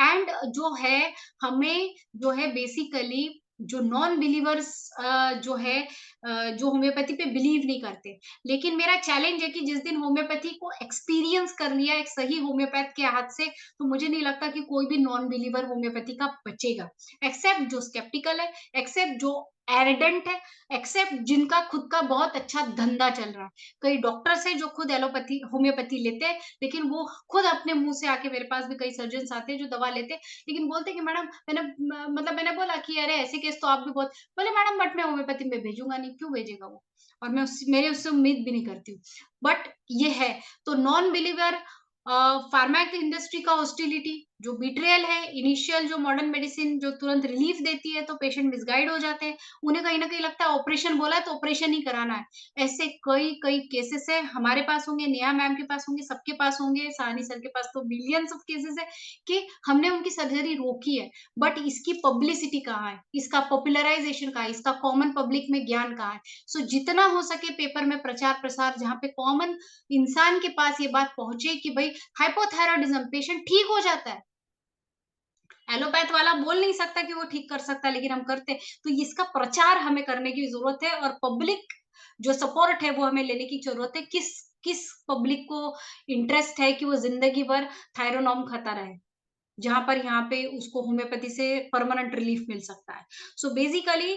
Speaker 2: And जो है, हमें जो है बेसिकली जो नॉन बिलीवर्स जो है जो होम्योपैथी पे बिलीव नहीं करते, लेकिन मेरा चैलेंज है कि जिस दिन होम्योपैथी को एक्सपीरियंस कर लिया एक सही होम्योपैथ के हाथ से, तो मुझे नहीं लगता कि कोई भी नॉन बिलीवर होम्योपैथी का बचेगा, एक्सेप्ट जो स्केप्टिकल है, एक्सेप्ट जो एरिडेंट है, एक्सेप्ट जिनका खुद का बहुत अच्छा धंधा चल रहा है। कई डॉक्टर्स हैं जो खुद एलोपैथी होम्योपैथी लेते हैं, लेकिन वो खुद अपने मुंह से आके, मेरे पास भी कई सर्जन आते हैं जो दवा लेते हैं, लेकिन बोलते हैं कि मैडम मैंने बोला कि अरे ऐसे केस तो आप भी बहुत, बोले मैडम बट मैं होम्योपैथी में भेजूंगा नहीं। क्यों भेजेगा वो? और मेरी उससे उम्मीद भी नहीं करती हूँ। बट ये है, तो नॉन बिलीवर फार्मा इंडस्ट्री का हॉस्टिलिटी, जो बिट्रेयल है, इनिशियल जो मॉडर्न मेडिसिन जो तुरंत रिलीफ देती है तो पेशेंट मिसगाइड हो जाते हैं, उन्हें कहीं ना कहीं लगता है ऑपरेशन बोला है तो ऑपरेशन ही कराना है। ऐसे कई कई केसेस है, हमारे पास होंगे, नेहा मैम के पास होंगे, सबके पास होंगे, साहनी सर के पास तो मिलियंस ऑफ केसेस है कि हमने उनकी सर्जरी रोकी है, बट इसकी पब्लिसिटी कहाँ है, इसका पॉपुलराइजेशन कहाँ है, इसका कॉमन पब्लिक में ज्ञान कहाँ है? जितना हो सके पेपर में प्रचार प्रसार, जहाँ पे कॉमन इंसान के पास ये बात पहुंचे कि भाई हाइपोथायराइडिज्म पेशेंट ठीक हो जाता है। एलोपैथ वाला बोल नहीं सकता कि वो ठीक कर सकता है, लेकिन हम करते हैं। तो इसका प्रचार हमें करने की जरूरत है, और पब्लिक जो सपोर्ट है वो हमें लेने की जरूरत है। किस किस पब्लिक को इंटरेस्ट है कि वो जिंदगी भर थायरोनॉम खाता रहे, जहां पर यहाँ पे उसको होम्योपैथी से परमानेंट रिलीफ मिल सकता है। बेसिकली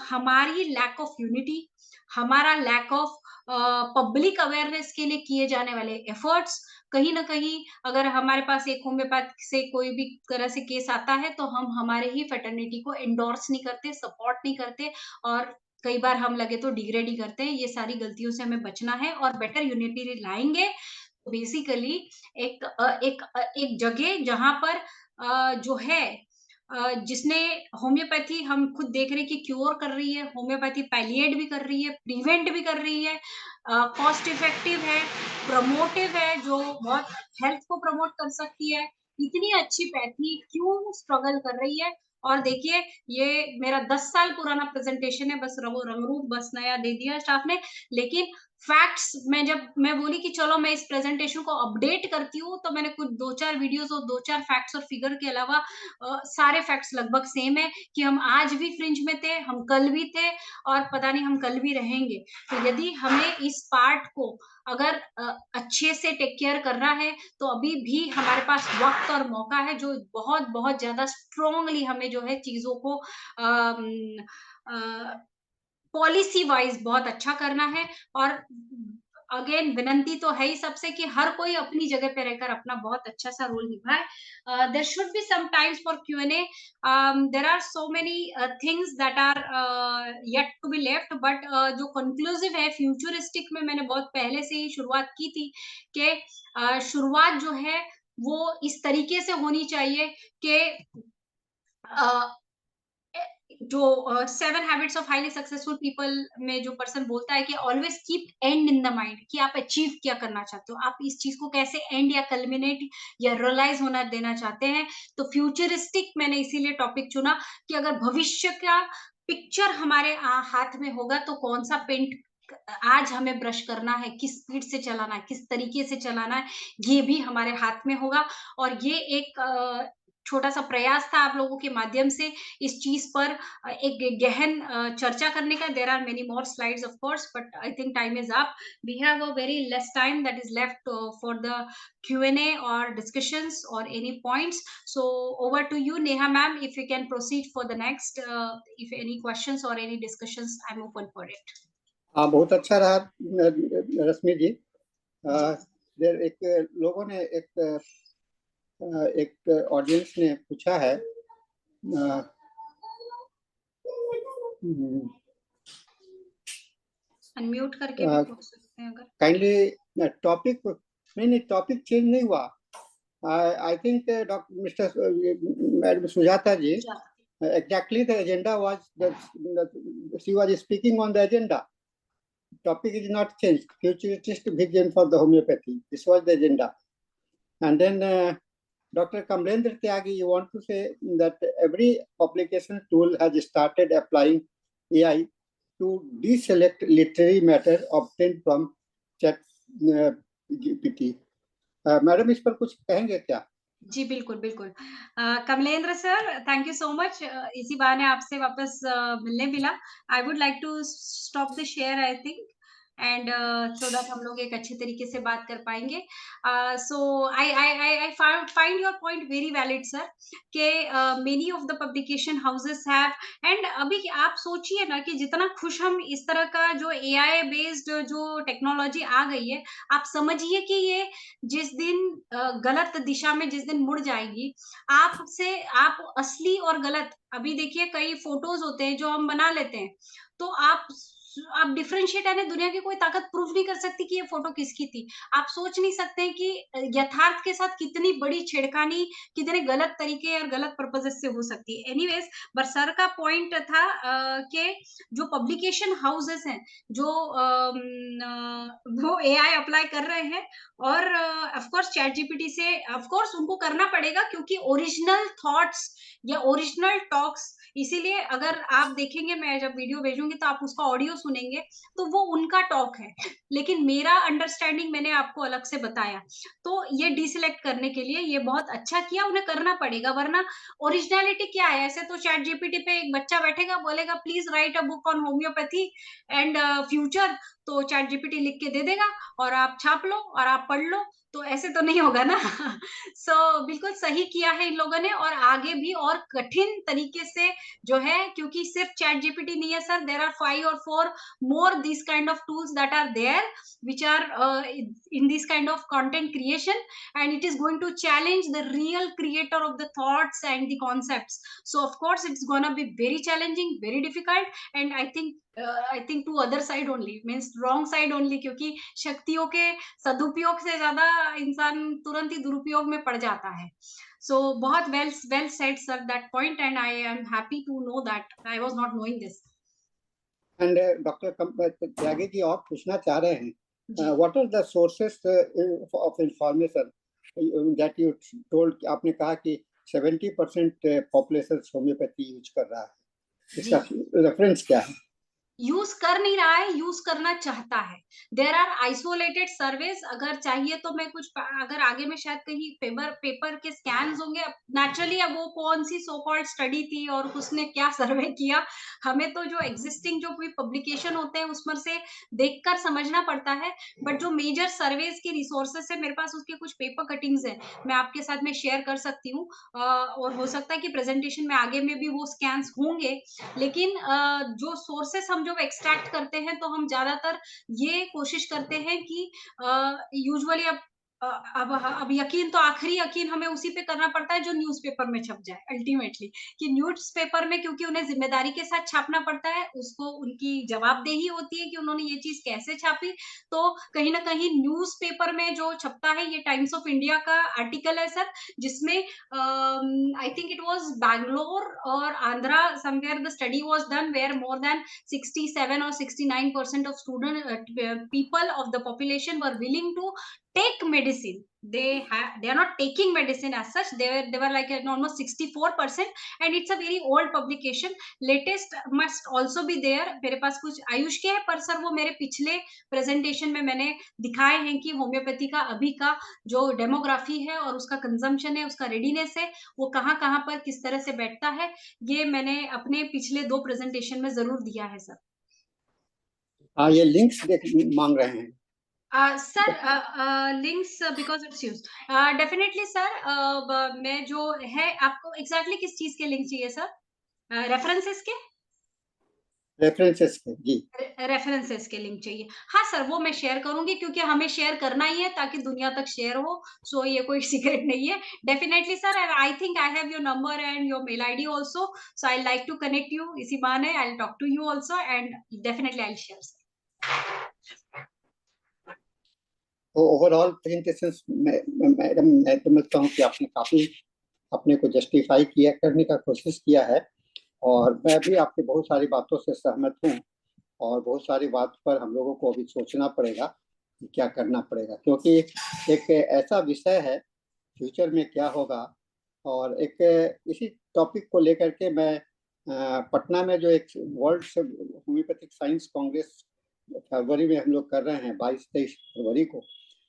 Speaker 2: हमारी लैक ऑफ यूनिटी, हमारा लैक ऑफ पब्लिक अवेयरनेस के लिए किए जाने वाले एफर्ट्स, कहीं ना कहीं अगर हमारे पास एक होम्योपैथ से कोई भी तरह से केस आता है तो हम हमारे ही फेटर्निटी को एंडोर्स नहीं करते, सपोर्ट नहीं करते, और कई बार हम लगे तो डिग्रेड ही करते हैं। ये सारी गलतियों से हमें बचना है और बेटर यूनिटी लाएंगे। बेसिकली एक जगह जहां पर जो है जिसने होम्योपैथी, हम खुद देख रहे हैं कि क्योर कर रही है, होम्योपैथी पैलिएट भी कर रही है, प्रिवेंट भी कर रही है, कॉस्ट इफेक्टिव है, प्रमोटिव है, जो बहुत हेल्थ को प्रमोट कर सकती है। इतनी अच्छी पैथी क्यों स्ट्रगल कर रही है? और देखिए, ये मेरा 10 साल पुराना प्रेजेंटेशन है, बस रंग रूप बस नया दे दिया स्टाफ ने, लेकिन फैक्ट्स में जब मैं बोली कि चलो मैं इस प्रेजेंटेशन को अपडेट करती हूँ, तो मैंने कुछ 2-4 वीडियोस और 2-4 फैक्ट्स और फिगर के अलावा सारे फैक्ट्स लगभग सेम है कि हम आज भी फ्रिंज में थे, हम कल भी थे, और पता नहीं हम कल भी रहेंगे। तो यदि हमें इस पार्ट को अगर अच्छे से टेक केयर करना है, तो अभी भी हमारे पास वक्त और मौका है, जो बहुत बहुत ज्यादा स्ट्रोंगली हमें जो है चीजों को पॉलिसी वाइज बहुत अच्छा करना है। और अगेन विनंती तो है ही सबसे कि हर कोई अपनी जगह पे रहकर अपना बहुत अच्छा सा रोल निभाए। There should be some times for Q&A। There are so many things that are yet to be left, but जो कंक्लूसिव है, फ्यूचरिस्टिक में मैंने बहुत पहले से ही शुरुआत की थी कि शुरुआत जो है वो इस तरीके से होनी चाहिए कि जो 7 habits of highly successful people में जो पर्सन बोलता है कि always keep and in the mind, कि आप अचीव क्या करना चाहते हो, आप इस चीज को कैसे एंड या कल्मिनेट या रियलाइज होना देना चाहते हैं। तो फ्यूचरिस्टिक मैंने इसीलिए टॉपिक चुना कि अगर भविष्य का पिक्चर हमारे हाथ में होगा तो कौन सा पेंट आज हमें ब्रश करना है, किस स्पीड से चलाना है, किस तरीके से चलाना है, ये भी हमारे हाथ में होगा। और ये एक छोटा सा प्रयास था आप लोगों के माध्यम से इस चीज पर एक गहन चर्चा करने का। There are many more slides of course, but I think time is up. We have a very less time that is left for the Q&A or discussions or any points. So over to you, Neha ma'am, if you can proceed for the next, if any questions or any discussions, I'm open for it.
Speaker 3: हाँ, बहुत अच्छा रहा रश्मि जी। एक लोगों ने एक ऑडियंस ने पूछा है,
Speaker 2: अनम्यूट करके भी पूछ सकते हैं अगर
Speaker 3: काइंडली। टॉपिक नहीं, टॉपिक चेंज नहीं हुआ, I think Madam Sujata ji, exactly the agenda was that she was speaking on the agenda. Topic is not changed. Futurist vision for the homeopathy. This was the agenda. And then Dr. Kamlendra Tyagi, you want to say that every publication tool has started applying AI to deselect literary matter obtained from chat GPT. Madam इस पर कुछ कहेंगे क्या?
Speaker 2: जी बिल्कुल बिल्कुल। Kamlendra sir, thank you so much. इसी बहाने आपसे वापस मिलने मिला। I would like to stop the share I think and so that हम लोग एक अच्छे तरीके से बात कर पाएंगे। So I find your point very valid sir कि many of the publication houses have and अभी आप सोचिए ना कि जितना खुश हम इस तरह का जो एआई बेस्ड जो टेक्नोलॉजी आ गई है, आप समझिए कि ये जिस दिन गलत दिशा में जिस दिन मुड़ जाएगी, आप असली और गलत अभी देखिए कई फोटोज होते हैं जो हम बना लेते हैं, तो आप डिफरेंशिएट यानी दुनिया की कोई ताकत प्रूफ नहीं कर सकती कि ये फोटो किसकी थी। आप सोच नहीं सकते कि यथार्थ के साथ कितनी बड़ी छेड़खानी कितने गलत तरीके और गलत पर्पजेस से हो सकती है। एनीवेज, पर सर का पॉइंट था कि जो पब्लिकेशन हाउसेस हैं जो वो एआई अप्लाई कर रहे हैं और ऑफ कोर्स चैट जीपीटी से ऑफ कोर्स उनको करना पड़ेगा क्योंकि ओरिजिनल थॉट्स या ओरिजिनल टॉक्स, इसीलिए अगर आप देखेंगे मैं जब वीडियो भेजूंगी तो आप उसका ऑडियो सुनेंगे तो वो उनका टॉक है, लेकिन मेरा अंडरस्टैंडिंग मैंने आपको अलग से बताया। तो ये डिसिलेक्ट करने के लिए ये बहुत अच्छा किया, उन्हें करना पड़ेगा, वरना ओरिजिनलिटी क्या है? ऐसे तो चैट जीपीटी पे एक बच्चा बैठेगा बोलेगा please right a book on homeopathy and future, तो चैट जीपीटी लिख के दे देगा और आप छाप लो और आप पढ़ लो, तो ऐसे तो नहीं होगा ना। सो बिल्कुल सही किया है इन लोगों ने और आगे भी और कठिन तरीके से जो है, क्योंकि सिर्फ चैट जीपीटी नहीं है सर, देयर आर 5 और 4 more this kind of tools that are there which are in this kind of content creation, and it is going to challenge the real creator of the thoughts and the concepts. So of course it's gonna be very challenging, very difficult, and I think to other side only means wrong side only, क्योंकि शक्तियों के सदुपयोग से ज्यादा इंसान तुरंत ही दुरुपयोग में पड़ जाता है। So बहुत well said sir that point, and I am happy to know that I was not knowing this.
Speaker 3: And Dr. Tyagi ji और पूछना चाह रहे हैं, what are the sources of information that you told? आपने कहा कि 70% population होम्योपैथी यूज कर रहा है, इसका रेफरेंस क्या है?
Speaker 2: यूज कर नहीं रहा है, यूज करना चाहता है। देर आर आइसोलेटेड सर्वेस, अगर चाहिए तो मैं कुछ अगर आगे में शायद कहीं पेपर के स्कैन्स होंगे नेचुरली। अब वो कौन सी सो कॉल्ड स्टडी थी और उसने क्या सर्वे किया, हमें तो जो एग्जिस्टिंग जो कोई पब्लिकेशन होते हैं उसमें से देखकर समझना पड़ता है, बट जो मेजर सर्वेस की रिसोर्सेस है मेरे पास उसके कुछ पेपर कटिंग्स है, मैं आपके साथ में शेयर कर सकती हूँ। और हो सकता है कि प्रेजेंटेशन में आगे में भी वो स्कैन्स होंगे, लेकिन जो सोर्सेस हम जो एक्सट्रैक्ट करते हैं तो हम ज्यादातर ये कोशिश करते हैं कि यूजुअली अब यकीन तो आखिरी यकीन हमें उसी पे करना पड़ता है जो न्यूज़पेपर में छप जाए अल्टीमेटली, कि न्यूज़पेपर में क्योंकि उन्हें जिम्मेदारी के साथ छापना पड़ता है, उसको उनकी जवाबदेही होती है कि उन्होंने ये चीज कैसे छापी। तो कहीं ना कहीं न्यूज़पेपर में जो छपता है, ये टाइम्स ऑफ इंडिया का आर्टिकल है सर, जिसमें I think it was Bangalore और Andhra somewhere the study was done where more than 67 or 69% of student people of the population were willing to take medicine. They are not taking medicine as such, they were like almost 64%, and it's a very old publication. Latest must also be there, मेरे पास कुछ आयुष के है, पर सर वो मेरे पिछले प्रेजेंटेशन में मैंने दिखाए हैं कि होम्योपैथी का अभी का जो डेमोग्राफी है और उसका कंजम्पशन है, उसका रेडीनेस है, वो कहाँ कहाँ पर किस तरह से बैठता है, ये मैंने अपने पिछले 2 प्रेजेंटेशन में जरूर दिया है सर।
Speaker 3: हाँ, ये लिंक्स मांग रहे हैं
Speaker 2: sir links because it's use definitely sir, मैं जो है आपको एग्जैक्टली किस चीज के लिंक चाहिए सर? रेफरेंसेस के?
Speaker 3: रेफरेंसेस के, जी
Speaker 2: रेफरेंसेस के लिंक चाहिए। हाँ सर, वो मैं शेयर करूंगी क्योंकि हमें शेयर करना ही है ताकि दुनिया तक शेयर हो। सो ये कोई सीक्रेट नहीं है। Definitely sir, I think I have your number and your mail ID also, so I like to connect you. इसी बहाने I will talk to you also and definitely I will share.
Speaker 3: Overall presentation madam मैं समझता हूँ कि आपने काफी अपने को जस्टिफाई किया करने का कोशिश किया है, और मैं भी आपकी बहुत सारी बातों से सहमत हूँ, और बहुत सारी बात पर हम लोगों को अभी सोचना पड़ेगा कि क्या करना पड़ेगा, क्योंकि एक ऐसा विषय है फ्यूचर में क्या होगा। और एक इसी टॉपिक को लेकर के मैं पटना में जो एक वर्ल्ड होम्योपैथिक साइंस कांग्रेस फरवरी में हम लोग कर रहे हैं, 22-23 फरवरी को,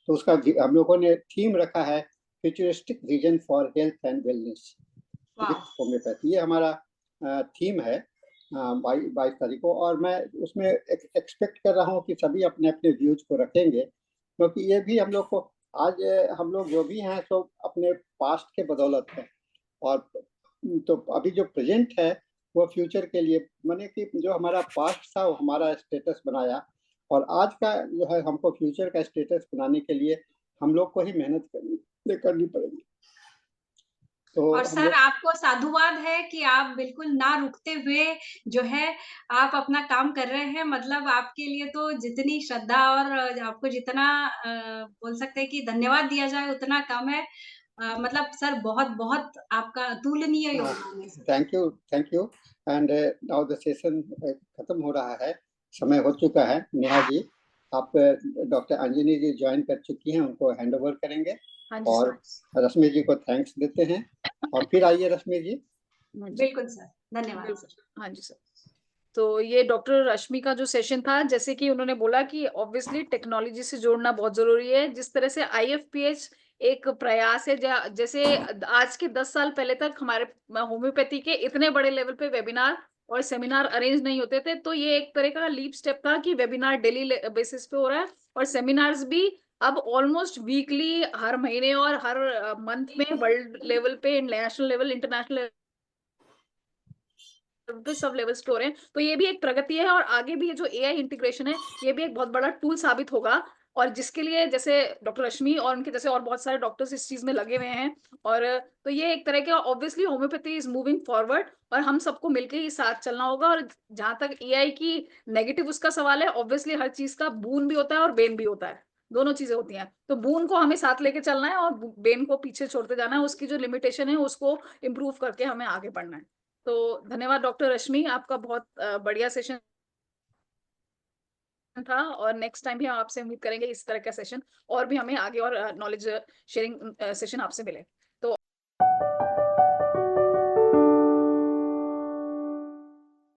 Speaker 3: तो उसका हम लोगों ने थीम रखा है futuristic vision for health and wellness with homeopathy. ये हमारा थीम है 22 तारीख को, और मैं उसमें एक्सपेक्ट कर रहा हूँ कि सभी अपने अपने व्यूज को रखेंगे, क्योंकि ये भी हम लोग को आज हम लोग जो भी हैं तो अपने पास्ट के बदौलत है, और तो अभी जो प्रेजेंट है वो फ्यूचर के लिए, माने कि जो हमारा पास्ट था वो हमारा स्टेटस बनाया, और आज का जो है हमको फ्यूचर का स्टेटस बनाने के लिए हम लोग को ही मेहनत करनी पड़ेगी। तो
Speaker 2: और सर आपको साधुवाद है कि आप बिल्कुल ना रुकते हुए जो है आप अपना काम कर रहे हैं। मतलब आपके लिए तो जितनी श्रद्धा और आपको जितना बोल सकते हैं कि धन्यवाद दिया जाए उतना कम है। मतलब सर बहुत-बहुत आपका अतुलनीय योगदान है sir.
Speaker 3: Thank you and now the session खत्म हो रहा है, समय हो चुका है। नेहा जी, आप डॉक्टर अंजनी जी ज्वाइन कर चुकी हैं, उनको हैंड ओवर करेंगे, और रश्मि जी को थैंक्स देते हैं, और फिर आइए रश्मि जी।
Speaker 2: बिल्कुल सर, धन्यवाद सर।
Speaker 1: हाँ जी सर। तो ये डॉक्टर रश्मि का जो सेशन था, जैसे कि उन्होंने बोला कि ऑब्वियसली टेक्नोलॉजी से जोड़ना बहुत जरूरी है। जिस तरह से आईएफपीएच एक प्रयास है, जैसे आज के 10 साल पहले तक हमारे होम्योपैथी के इतने बड़े लेवल पे वेबिनार और सेमिनार अरेंज नहीं होते थे, तो ये एक तरह का लीप स्टेप था कि वेबिनार डेली बेसिस पे हो रहा है, और सेमिनार्स भी अब ऑलमोस्ट वीकली, हर महीने और हर मंथ में वर्ल्ड लेवल पे, नेशनल लेवल, इंटरनेशनल पे सब लेवल्स पे हो रहे हैं। तो ये भी एक प्रगति है, और आगे भी ये जो एआई इंटीग्रेशन है ये भी एक बहुत बड़ा टूल साबित होगा, और जिसके लिए जैसे डॉक्टर रश्मि और उनके जैसे और बहुत सारे डॉक्टर्स इस चीज में लगे हुए हैं। और तो ये एक तरह का obviously homeopathy is moving forward, और हम सबको मिलकर ही साथ चलना होगा। और जहां तक एआई की नेगेटिव उसका सवाल है, ऑब्वियसली हर चीज का बून भी होता है और बेन भी होता है, दोनों चीजें होती हैं। तो बून को हमें साथ लेके चलना है और बेन को पीछे छोड़ते जाना है, उसकी जो लिमिटेशन है उसको इम्प्रूव करके हमें आगे बढ़ना है। तो धन्यवाद डॉक्टर रश्मि, आपका बहुत बढ़िया सेशन था, और नेक्स्ट टाइम भी हम आपसे उम्मीद करेंगे इस तरह का सेशन और भी हमें आगे और नॉलेज शेयरिंग सेशन आपसे मिले।